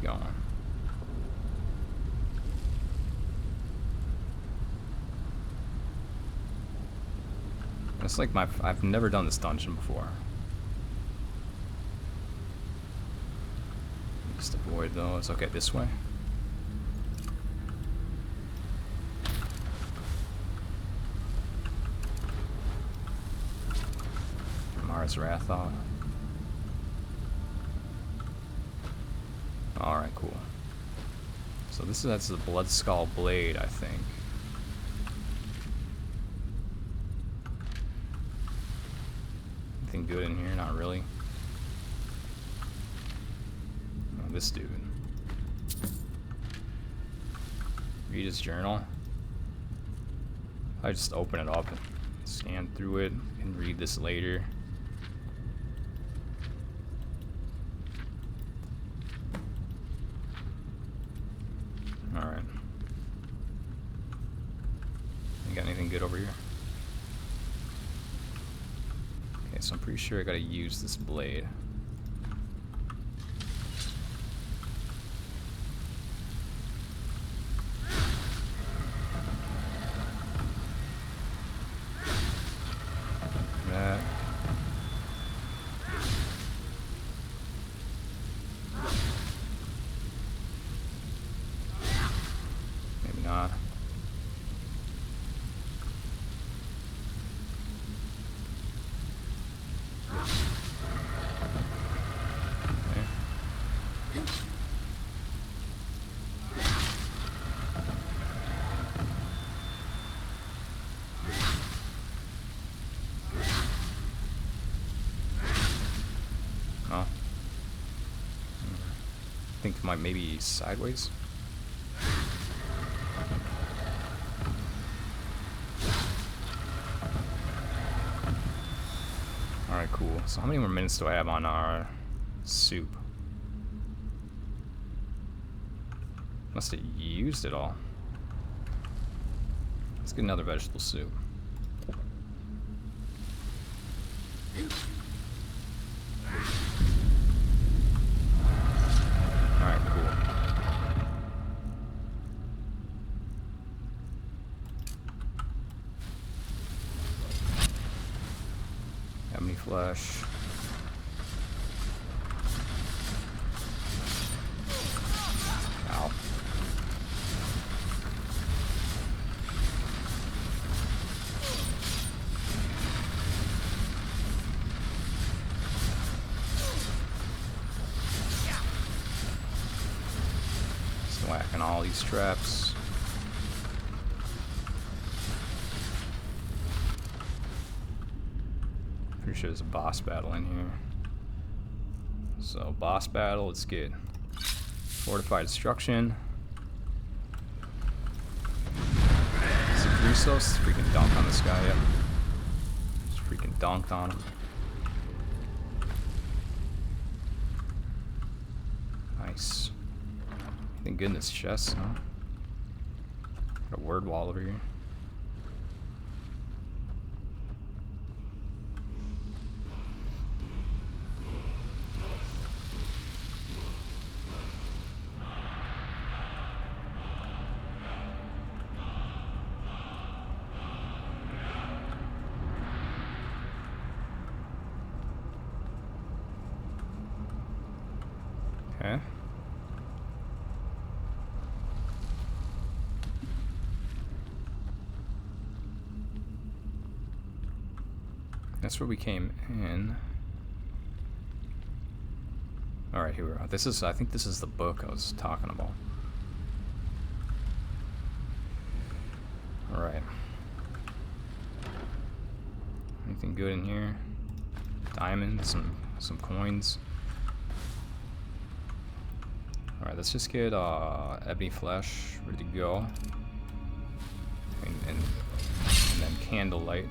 Going. It's like I've never done this dungeon before. Just avoid those. Okay, this way. Mars Rathon. Alright, cool. So that's the Blood Skull Blade, I think. Anything good in here? Not really. Oh, this dude. Read his journal. I just open it up and scan through it and read this later. Alright. You got anything good over here? Okay, so I'm pretty sure I gotta use this blade. That. Maybe not. I think might maybe sideways. Alright, cool. So how many more minutes do I have on our soup? Must have used it all. Let's get another vegetable soup. Alright, cool. Have any flesh? Ow. Just whacking all these traps. Pretty sure there's a boss battle in here. So boss battle, let's get fortified destruction. Is it Chrysos? Freaking dunk on this guy, yep. Just freaking dunked on him. Nice. Anything good in this chest, huh? Got a word wall over here. Okay. That's where we came in. Alright, here we are. This is, I think this is the book I was talking about. Alright. Anything good in here? Diamonds, some coins. Alright, let's just get ebony flesh ready to go. And then candlelight.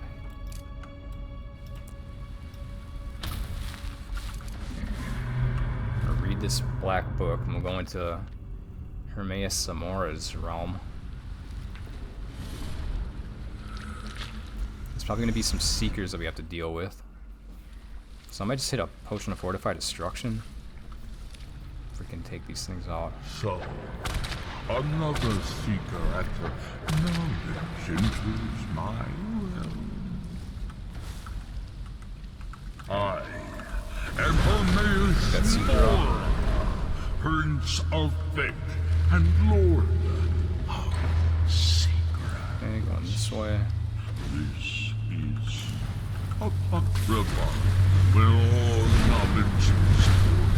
I'll read this black book and we'll go into Hermaeus Zamora's realm. There's probably going to be some seekers that we have to deal with. So I might just hit a potion of fortified destruction. Freaking take these things out. So, another seeker at the knowledge enters my realm. I am Hermaeus Zamora, Prince of Fate and Lord of Secret. Okay, going this way. This is Apocrypha, where all knowledge is born.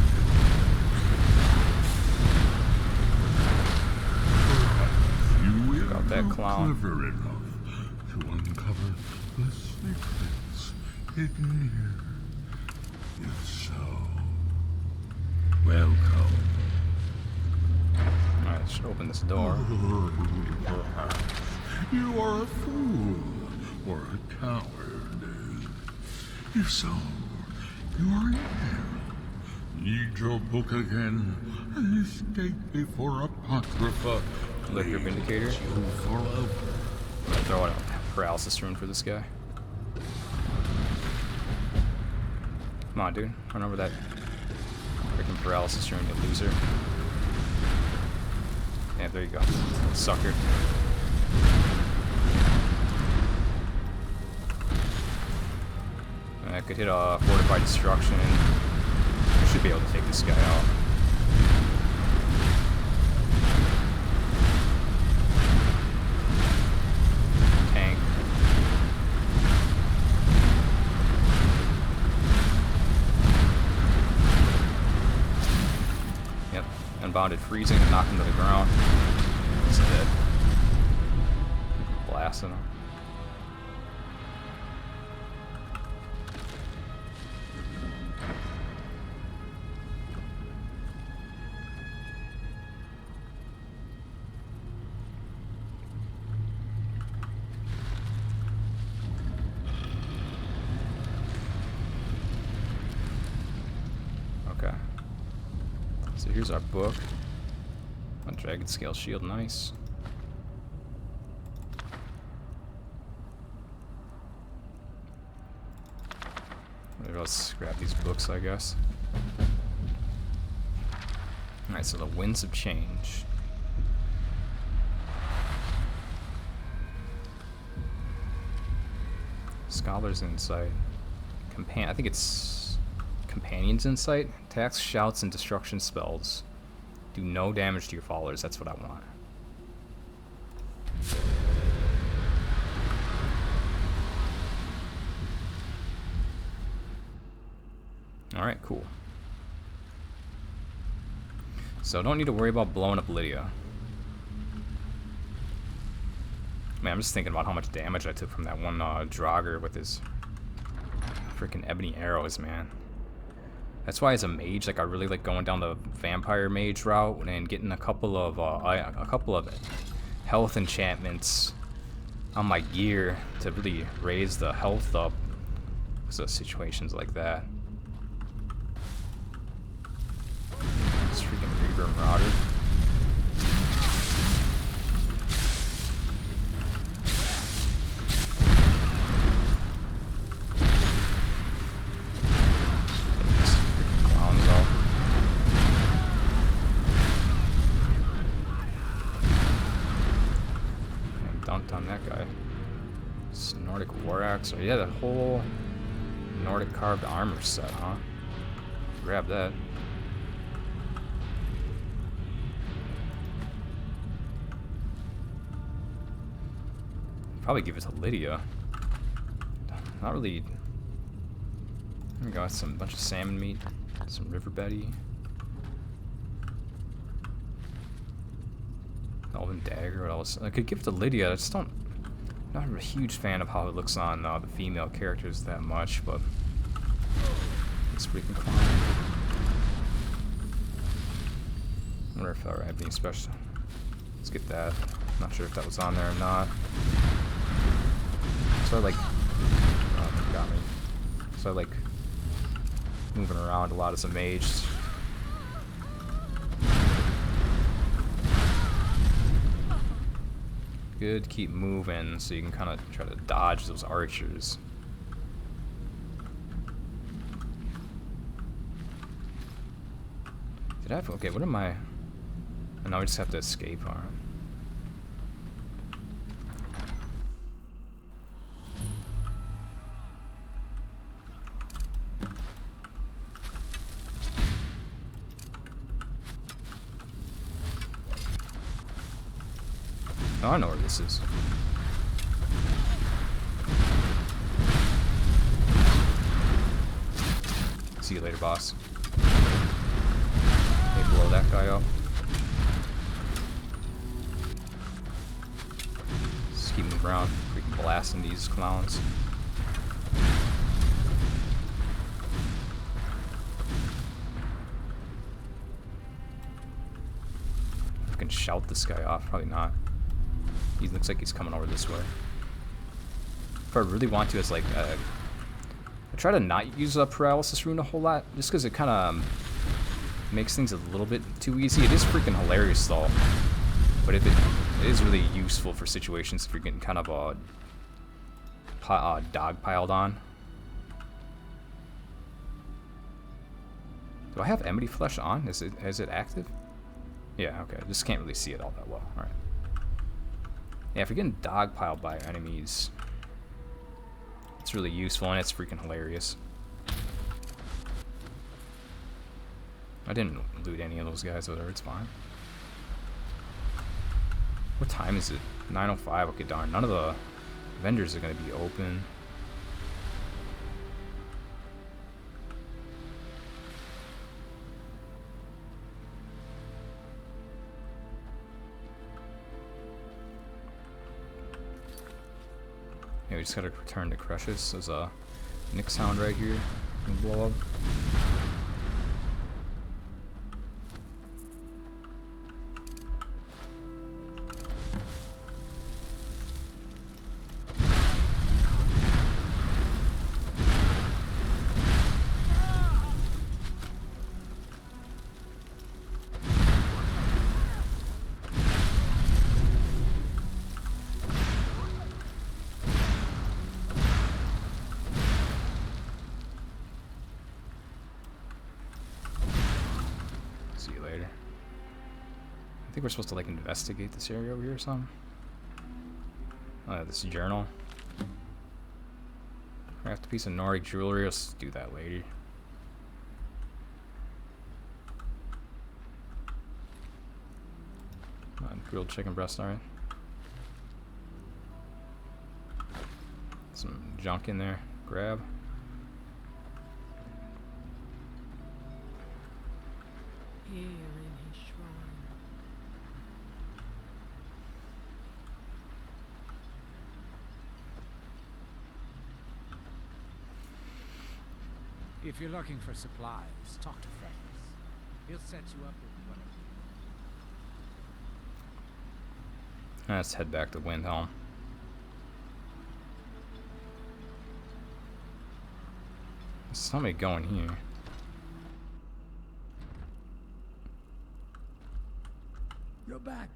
Perhaps you will Got that be clown. clever enough to uncover the secrets hidden here. If so, welcome. Alright, I should open this door. Perhaps you are a fool or a coward. If so, you are in hell. Read your book again and escape before Apocrypha Liquor Vindicator. claims you forever. I'm gonna throw out a paralysis rune for this guy. Come on, dude. Run over that freaking paralysis rune, you loser. Yeah, there you go. Sucker. I could hit a fortified destruction. I should be able to take this guy out. Tank. Yep. Unbounded freezing, knocked him to the ground. He's dead. Blasting him. Okay. So here's our book. A dragon scale shield, nice. Let's grab these books, I guess. Alright, so the winds of change. Scholar's Insight. I think it's Companion's Insight. Attacks, shouts, and destruction spells do no damage to your followers. That's what I want. Alright, cool. So don't need to worry about blowing up Lydia. Man, I'm just thinking about how much damage I took from that one Draugr with his freaking ebony arrows, man. That's why as a mage, like I really like going down the vampire mage route and getting a couple of health enchantments on my gear to really raise the health up because of situations like that. This freaking Reaver Marauder. On that guy. It's Nordic War Axe. Oh yeah, the whole Nordic carved armor set, huh? Grab that. Probably give it to Lydia. Not really. We got some bunch of salmon meat, some river betty. Elven dagger, what else? I could give it to Lydia. I just don't. I'm not a huge fan of how it looks on the female characters that much, but it's freaking cool. I wonder if I have any special. Let's get that. Not sure if that was on there or not. So I like. Oh, got me. So I like moving around a lot as a mage. Good to keep moving so you can kind of try to dodge those archers. Did I have, okay, what am I? And now we just have to escape arm. Oh, I know where this is. See you later, boss. Hey, blow that guy up. Just keep moving around, freaking blasting these clowns. I can shout this guy off, probably not. He looks like he's coming over this way. If I really want to, it's like I try to not use a paralysis rune a whole lot, just because it kind of makes things a little bit too easy. It is freaking hilarious though, but if it is really useful for situations if you're getting kind of dog piled on. Do I have Enmity Flesh on? Is it active? Yeah, okay. I just can't really see it all that well. Alright. Yeah, if you're getting dogpiled by enemies, it's really useful and it's freaking hilarious. I didn't loot any of those guys over there, it's fine. What time is it? 9:05. Okay, darn. None of the vendors are going to be open. Yeah, we just gotta return to Crush's. There's a Nick sound right here. Can blow up. See you later. I think we're supposed to like investigate this area over here or something. This journal. Craft a piece of Nordic jewelry. Let's do that later. Grilled chicken breast, alright. Some junk in there. Grab. Here in his shrine. If you're looking for supplies, talk to Francis. He'll set you up with whatever. Let's head back to Windhelm. There's somebody going here. You're back.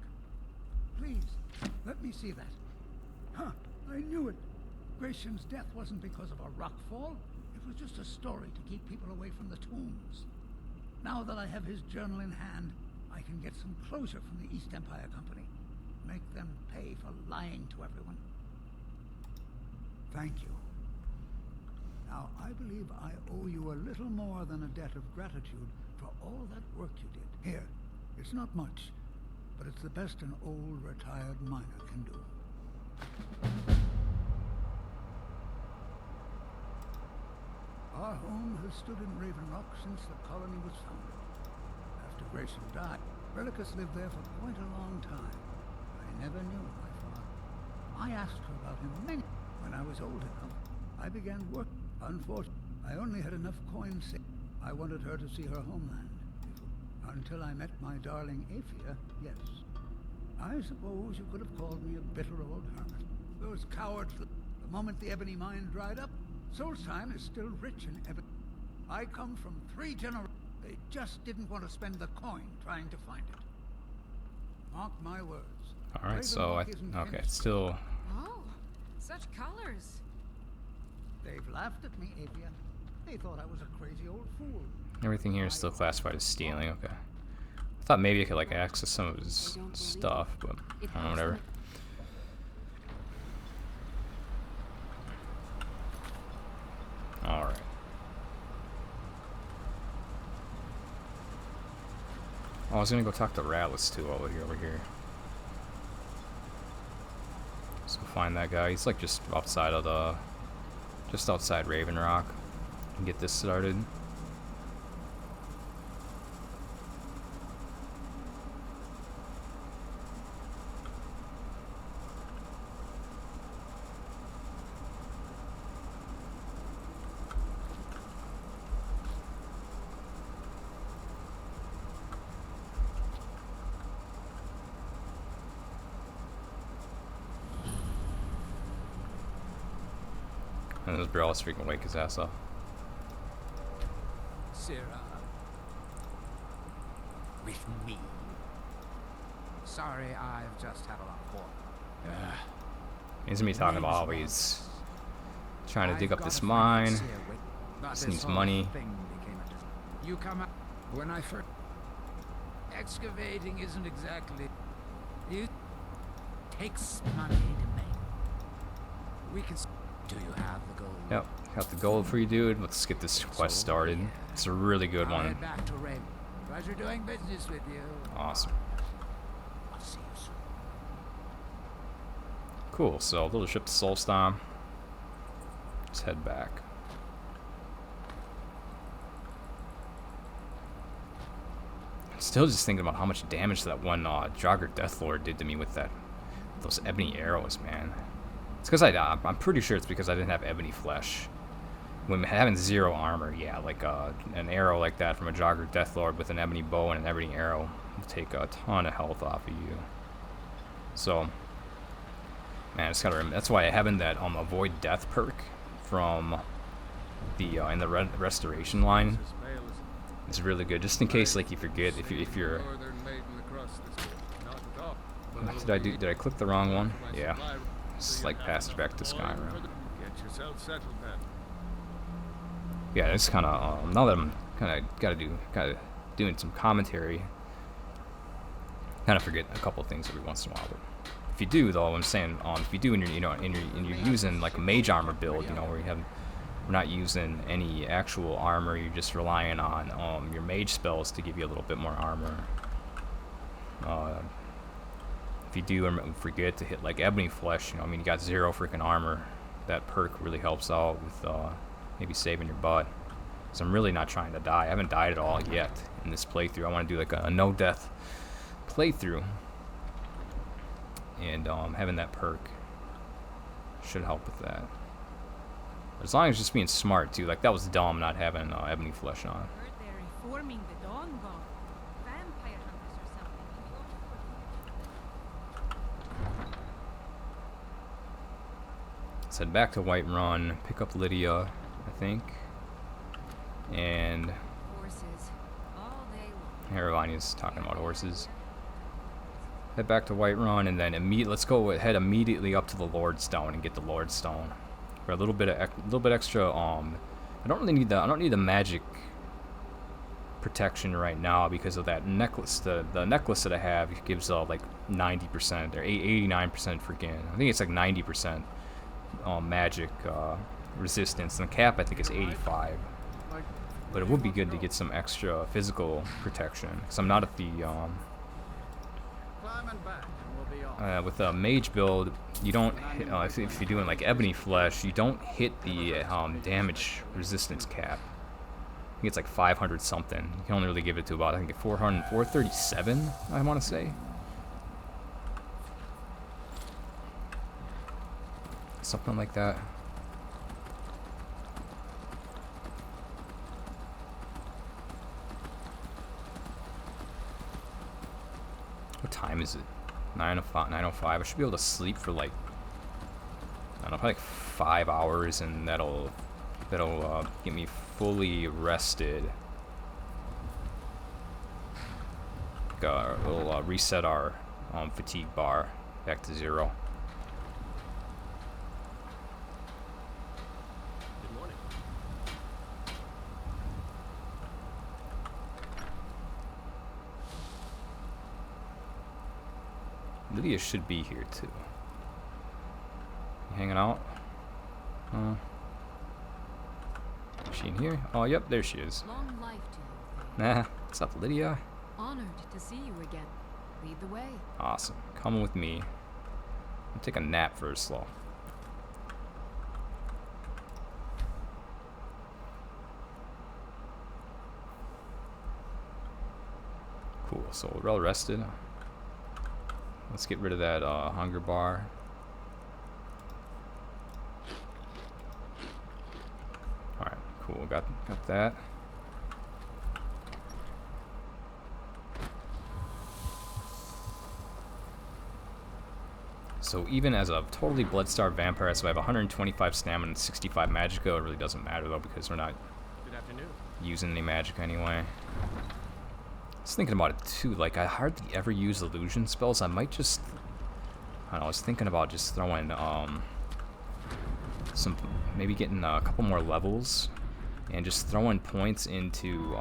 Please, let me see that. Huh, I knew it. Gratian's death wasn't because of a rock fall. It was just a story to keep people away from the tombs. Now that I have his journal in hand, I can get some closure from the East Empire Company. Make them pay for lying to everyone. Thank you. Now, I believe I owe you a little more than a debt of gratitude for all that work you did. Here, it's not much, but it's the best an old retired miner can do. Our home has stood in Raven Rock since the colony was founded. After Grayson died, Relicus lived there for quite a long time. I never knew my father. I asked her about him many. When I was old enough, I began work. Unfortunately, I only had enough coins saved. I wanted her to see her homeland. Until I met my darling Aphia, yes. I suppose you could have called me a bitter old hermit. Those cowards, the moment the ebony mine dried up, Solstheim is still rich in ebony. I come from 3 generations. They just didn't want to spend the coin trying to find it. Mark my words. Alright, so okay, it's still. Oh, such colors. They've laughed at me, Aphia. They thought I was a crazy old fool. Everything here is still classified as stealing, okay. I thought maybe I could like access some of his stuff, but I don't know, whatever. Alright. Oh, I was gonna go talk to Rattless too while we're over here. find that guy. He's like just outside of the, just outside Raven Rock. And get this started. And this bro is freaking wake his ass up. Sarah. With me. Sorry, I've just had a lot of work. He's gonna be talking about how he's trying to dig up this mine. Just needs money. You come out when I first. Excavating isn't exactly. It takes money to make. We can. Do you have the gold? Yep, got the gold for you, dude. Let's get this quest started. It's a really good one. Head back to Raven. Pleasure doing business with you. Awesome. I'll see you soon. Cool. So, little ship to Soulstorm. Let's head back. Still just thinking about how much damage that one Jogger Deathlord did to me with those ebony arrows, man. It's because I'm pretty sure it's because I didn't have ebony flesh. When having 0 armor, yeah, like an arrow like that from a Jogger Deathlord with an ebony bow and an ebony arrow will take a ton of health off of you. So, man, I just gotta remember. That's why having that avoid death perk from the in the restoration line is really good, just in case like you forget if you're. Did I click the wrong one? Yeah. It's like passage back to Skyrim. Get yourself settled then. Yeah, it's kind of now that I'm kind of doing some commentary, kind of forget a couple things every once in a while. But if you do, though, I'm saying if you do, and you're using like a mage armor build, where we're not using any actual armor, you're just relying on your mage spells to give you a little bit more armor. If you do forget to hit like ebony flesh, you got 0 freaking armor. That perk really helps out with maybe saving your butt. Because I'm really not trying to die. I haven't died at all yet in this playthrough. I want to do like a no-death playthrough. And having that perk should help with that. As long as just being smart too. Like that was dumb not having ebony flesh on. They're reforming the Dawn God. Vampire hunters or something. Let's head back to Whiterun, pick up Lydia, I think, and Hervania's talking about horses. Head back to Whiterun, and then let's head immediately up to the Lord Stone and get the Lord Stone for a little bit extra. I don't need the magic protection right now because of that necklace. The necklace that I have gives like 90% or 89% freaking. I think it's like 90%. Magic resistance, and the cap I think is 85, but it would be good to get some extra physical protection because I'm not at the with a mage build. You don't hit, if you're doing like ebony flesh, you don't hit the damage resistance cap. I think it's like 500 something. You can only really give it to about, I think, 437, I want to say. Something like that. What time is it? 9:05. I should be able to sleep for like, I don't know, probably like 5 hours, and that'll get me fully rested. It'll reset our fatigue bar back to 0. Lydia should be here too. You hanging out? Is she in here? Oh, yep, there she is. Long life to you. Nah, what's up, Lydia? Honored to see you again. Lead the way. Awesome. Come with me. I'll take a nap first, though. Cool, so we're all rested. Let's get rid of that hunger bar. Alright, cool, got that. So even as a totally blood-starved vampire, so I have 125 stamina and 65 magicka. It really doesn't matter though because we're not using any magic anyway. I was thinking about it too, like I hardly ever use illusion spells. I might just, I don't know, I was thinking about just throwing maybe getting a couple more levels and just throwing points into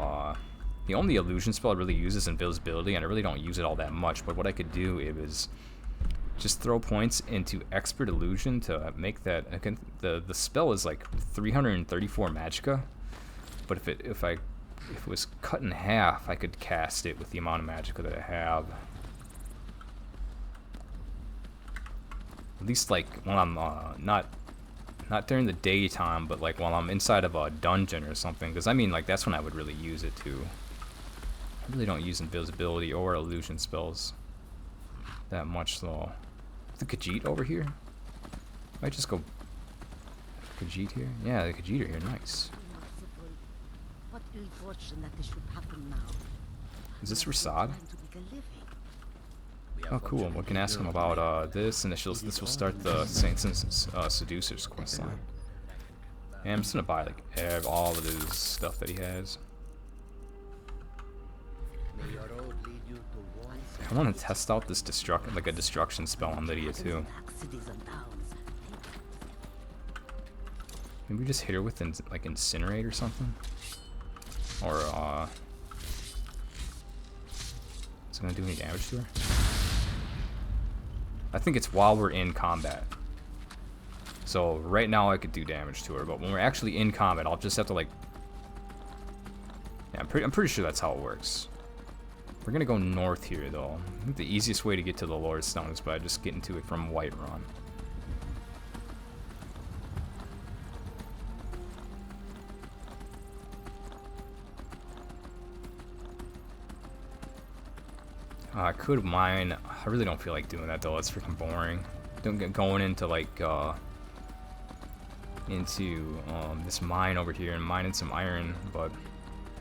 the only illusion spell I really use is invisibility, and I really don't use it all that much, but what I could do is just throw points into expert illusion to make that, again, the spell is like 334 magicka, but if it was cut in half, I could cast it with the amount of magicka that I have. At least like when I'm not during the daytime, but like while I'm inside of a dungeon or something, because I mean like that's when I would really use it too. I really don't use invisibility or illusion spells that much though. The Khajiit over here? Might just go Khajiit here? Yeah, the Khajiit are here, nice. What ill fortune that this should happen now. Is this Rasad? Oh cool, we can ask him about this, and this will start the Saints and Seducers questline. And I'm just gonna buy like all of his stuff that he has. I want to test out this destruction spell on Lydia too. Maybe just hit her with like incinerate or something, or is it gonna do any damage to her? I think it's while we're in combat. So right now I could do damage to her, but when we're actually in combat, I'll just have to like. Yeah, I'm pretty sure that's how it works. We're gonna go north here though. I think the easiest way to get to the Lord's Stone is by just getting to it from Whiterun. I could mine. I really don't feel like doing that though. It's freaking boring. Don't get going into like this mine over here and mining some iron, but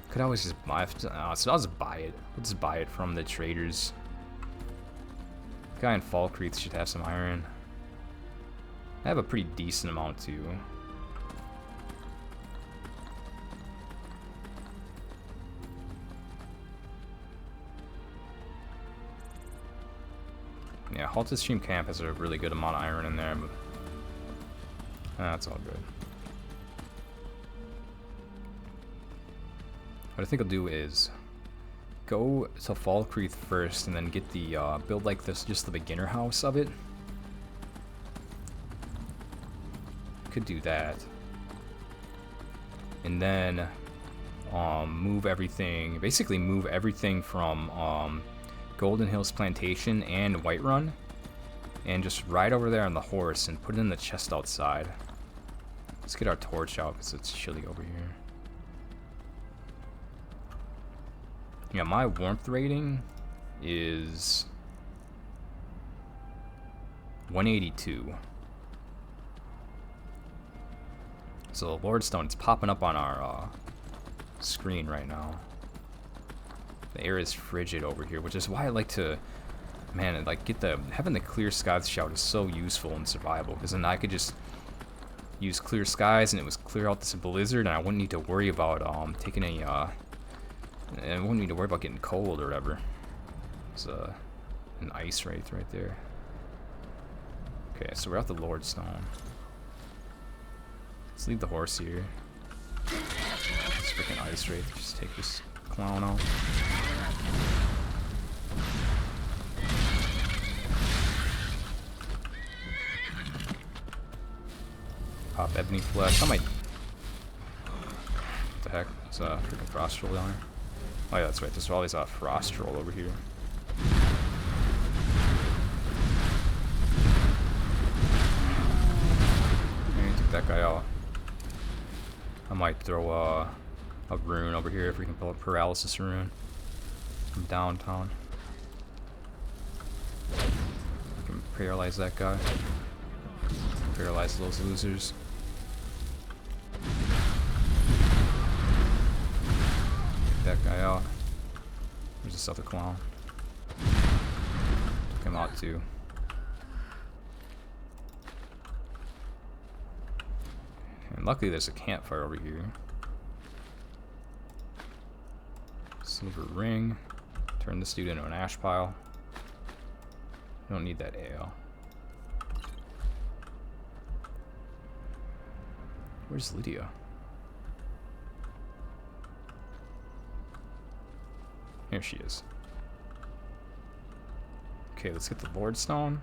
could always just buy. So I'll just buy it. We'll just buy it from the traders. The guy in Falkreath should have some iron. I have a pretty decent amount too. Yeah, Halted Stream Camp has a really good amount of iron in there, but that's all good. What I think I'll do is go to Falkreath first, and then get the build like this, just the beginner house of it. Could do that, and then move everything. Basically, move everything from Golden Hills Plantation and Whiterun, and just ride over there on the horse and put it in the chest outside. Let's get our torch out because it's chilly over here. Yeah, my warmth rating is 182. So the Lordstone, it's popping up on our screen right now. The air is frigid over here, which is why I like to, man, like having the clear skies shout is so useful in survival, because then I could just use clear skies and it was clear out this blizzard, and I wouldn't need to worry about taking any and I wouldn't need to worry about getting cold or whatever. It's an ice wraith right there. Okay, so we're at the Lordstone. Let's leave the horse here. This freaking ice wraith, just take this clown out. Pop ebony flesh. I might. What the heck? It's a freaking frost troll down here. Oh yeah, that's right. There's always a frost troll over here. that guy out. I might throw a rune over here if we can pull a paralysis rune from downtown. We can paralyze that guy. Paralyze those losers. Take that guy out. There's this other clown. Took him out too. And luckily there's a campfire over here. Silver ring. Turn this dude into an ash pile. I don't need that ale. Where's Lydia? Here she is. Okay, let's get the Lord Stone.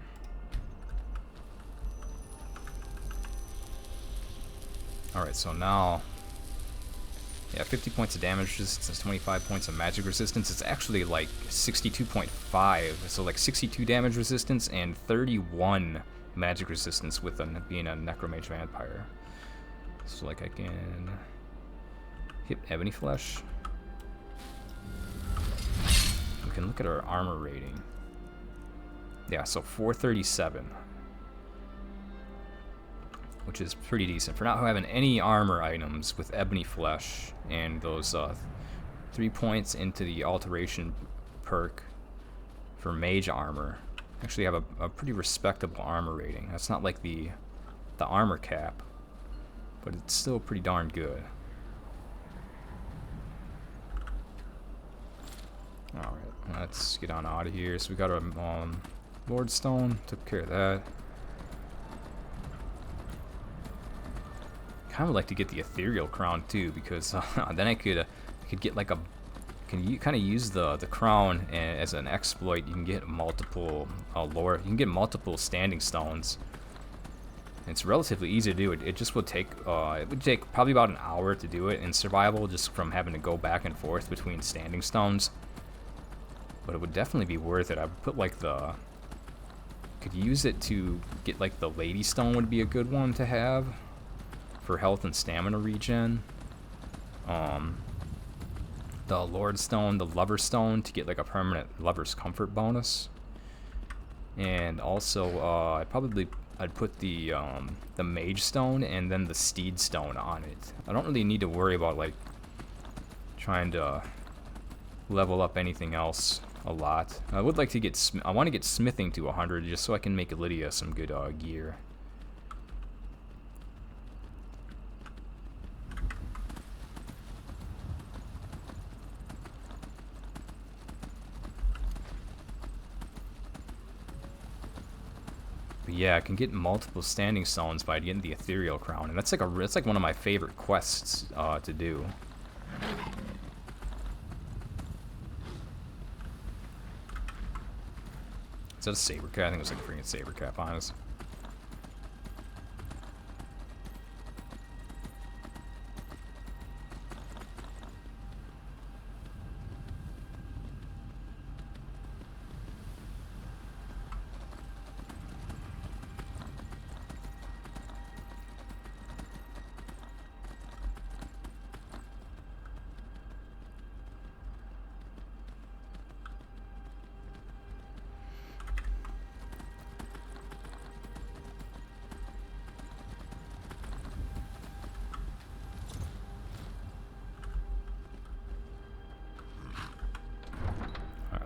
Alright, so now... yeah, 50 points of damage resistance, 25 points of magic resistance. It's actually like 62.5, so like 62 damage resistance and 31 magic resistance with being a necromage vampire. So like I can hit ebony flesh. We can look at our armor rating. Yeah, so 437. Which is pretty decent for not having any armor items with ebony flesh and those 3 points into the alteration perk for mage armor. Actually have a pretty respectable armor rating. That's not like the armor cap, but it's still pretty darn good. Alright, let's get on out of here. So we got our Lord Stone, took care of that. Kind of like to get the ethereal crown too, because then I could get like a you kind of use the crown as an exploit. You can get multiple lore. You can get multiple standing stones. It's relatively easy to do. It just would take it would take probably about an hour to do it in survival, just from having to go back and forth between standing stones. But it would definitely be worth it. I would put like could use it to get like the Lady Stone would be a good one to have for health and stamina regen. The Lord Stone, the Lover Stone to get like a permanent Lover's Comfort bonus. And also I'd put the Mage Stone and then the Steed Stone on it. I don't really need to worry about like trying to level up anything else a lot. I would like to get I want to get smithing to 100 just so I can make Lydia some good gear. But yeah, I can get multiple standing stones by getting the ethereal crown, and that's like one of my favorite quests to do. Is that a saber cap? I think it was like a freaking saber cap, honest.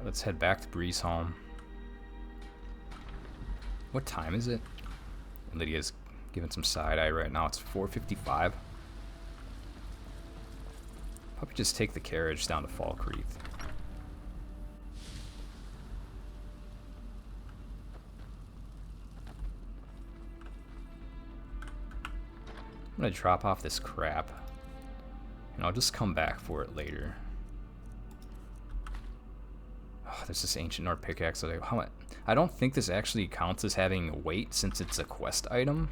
Let's head back to Breeze Home. What time is it? Lydia's giving some side-eye right now. It's 4:55. Probably just take the carriage down to Falkreath. I'm gonna drop off this crap, and I'll just come back for it later. There's this ancient Nord pickaxe. I don't think this actually counts as having weight since it's a quest item.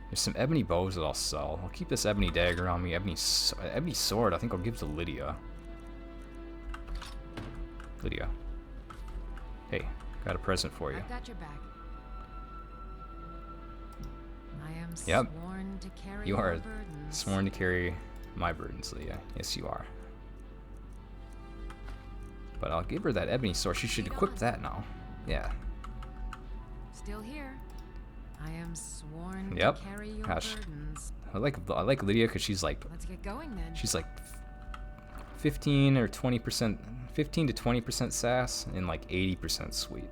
There's some ebony bows that I'll sell. I'll keep this ebony dagger on me. Ebony sword I think I'll give to Lydia. Lydia. Hey, got a present for you. I've got your back. I am Yep. sworn to carry You your are burdens. sworn to carry my burdens, Leah. Yes, you are. But I'll give her that ebony sword. She should equip that now. Yeah. Still here. I am sworn Yep. to carry your Gosh. burdens. I like Lydia because she's like Let's get going then. she's like 15 or 20%, 15 to 20% sass and like 80% sweet.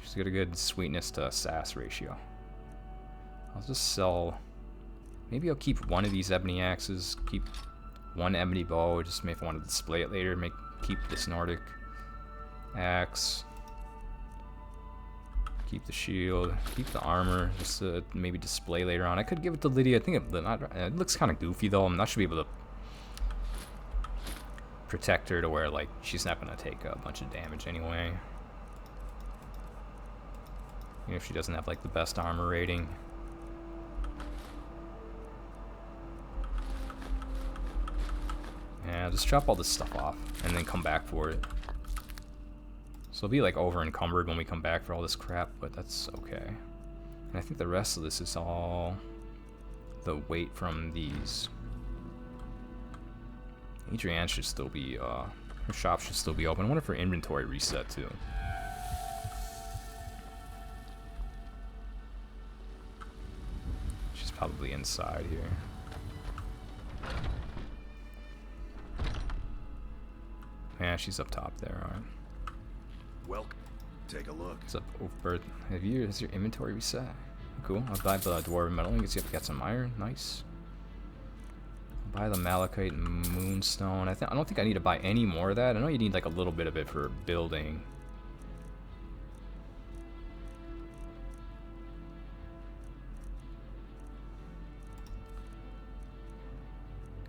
She's got a good sweetness to sass ratio. I'll just sell. Maybe I'll keep one of these ebony axes. Keep one ebony bow. Just maybe if I want to display it later. Keep this Nordic axe. Keep the shield. Keep the armor. Just to maybe display later on. I could give it to Lydia. I think it looks kind of goofy though. I'm not sure be able to protect her to where like she's not gonna take a bunch of damage anyway. Even if she doesn't have like the best armor rating. Yeah, just chop all this stuff off and then come back for it. So it'll be like over encumbered when we come back for all this crap, but that's okay. And I think the rest of this is all the weight from these. Adrienne should still be, her shop should still be open. I wonder if her inventory reset too. She's probably inside here. Yeah, she's up top there, alright. Well, take a look. What's up, Oathbird? Has your inventory reset? Cool. I'll buy the dwarven metal ingots. You have to get some iron. Nice. Buy the malachite moonstone. I don't think I need to buy any more of that. I know you need like a little bit of it for building.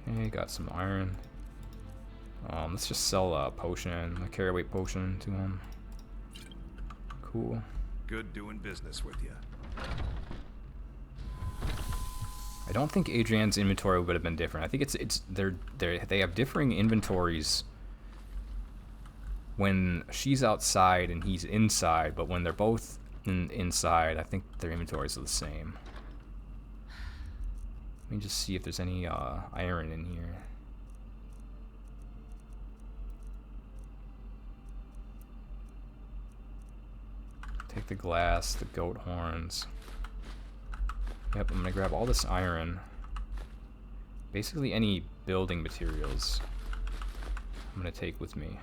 Okay, got some iron. Let's just sell a potion, a carry weight potion to him. Cool. Good doing business with you. I don't think Adrienne's inventory would have been different. I think they have differing inventories when she's outside and he's inside, but when they're both inside, I think their inventories are the same. Let me just see if there's any iron in here. Take the glass, the goat horns. Yep, I'm gonna grab all this iron. Basically any building materials I'm gonna take with me.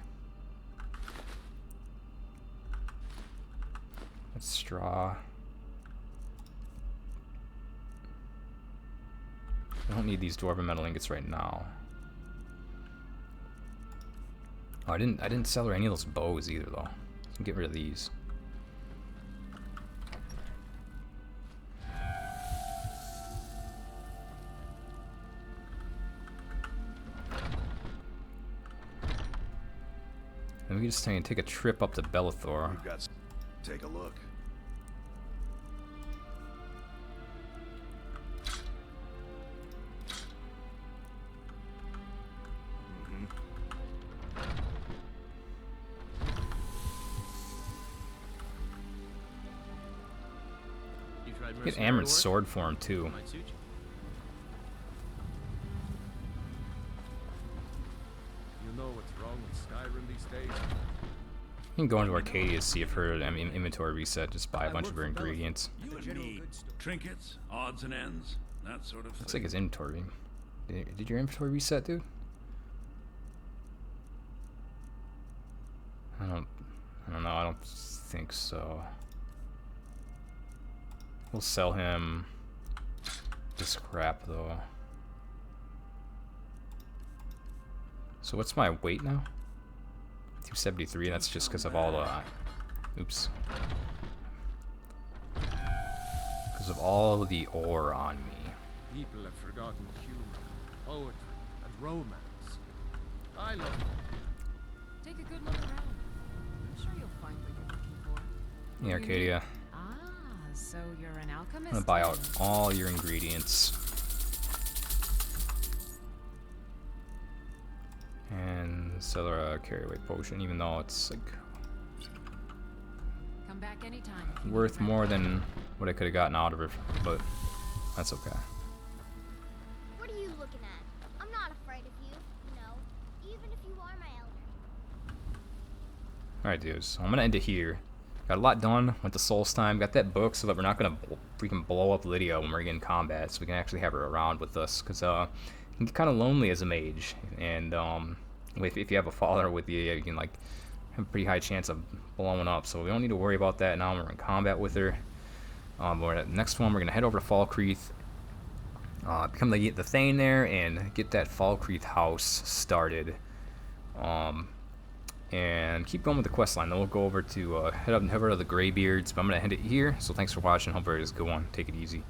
That's straw. I don't need these dwarven metal ingots right now. Oh, I didn't sell her any of those bows either though. So get rid of these. And we can just take a trip up to Bellathor. We've got. Take a look. Get Amron's sword for him too. You know what's wrong with Skyrim these days? You can go into Arcadia to see if her inventory reset. Just buy a bunch of her ingredients. You would need trinkets, odds and ends, that sort of thing. Looks like his inventory. Did your inventory reset, dude? I don't know. I don't think so. We'll sell him this crap though. So what's my weight now? 273. That's just because of all the. Oops. Because of all the ore on me. People have forgotten humor, poetry, and romance. I love them. Take a good look around. I'm sure you'll find what you're looking for. Yeah, Arcadia. So you're an alchemist? I'm gonna buy out all your ingredients. And sell her a carry weight potion, even though it's like back anytime. worth more than what I could have gotten out of her, but that's okay. What are you looking at? I'm not afraid of you, you know, even if you are my elder. Alright, dudes, so I'm gonna end it here. Got a lot done with the Souls time. Got that book so that we're not gonna freaking blow up Lydia when we're in combat, so we can actually have her around with us, because it can get kind of lonely as a mage, and if you have a follower with you, you can like have a pretty high chance of blowing up, so we don't need to worry about that now when we're in combat with her. Next one, we're gonna head over to Falkreath, become the thane there, and get that Falkreath house started. And keep going with the quest line. Then we'll go over to head over to the Greybeards. But I'm gonna end it here. So thanks for watching. Hope everybody's a good one. Take it easy.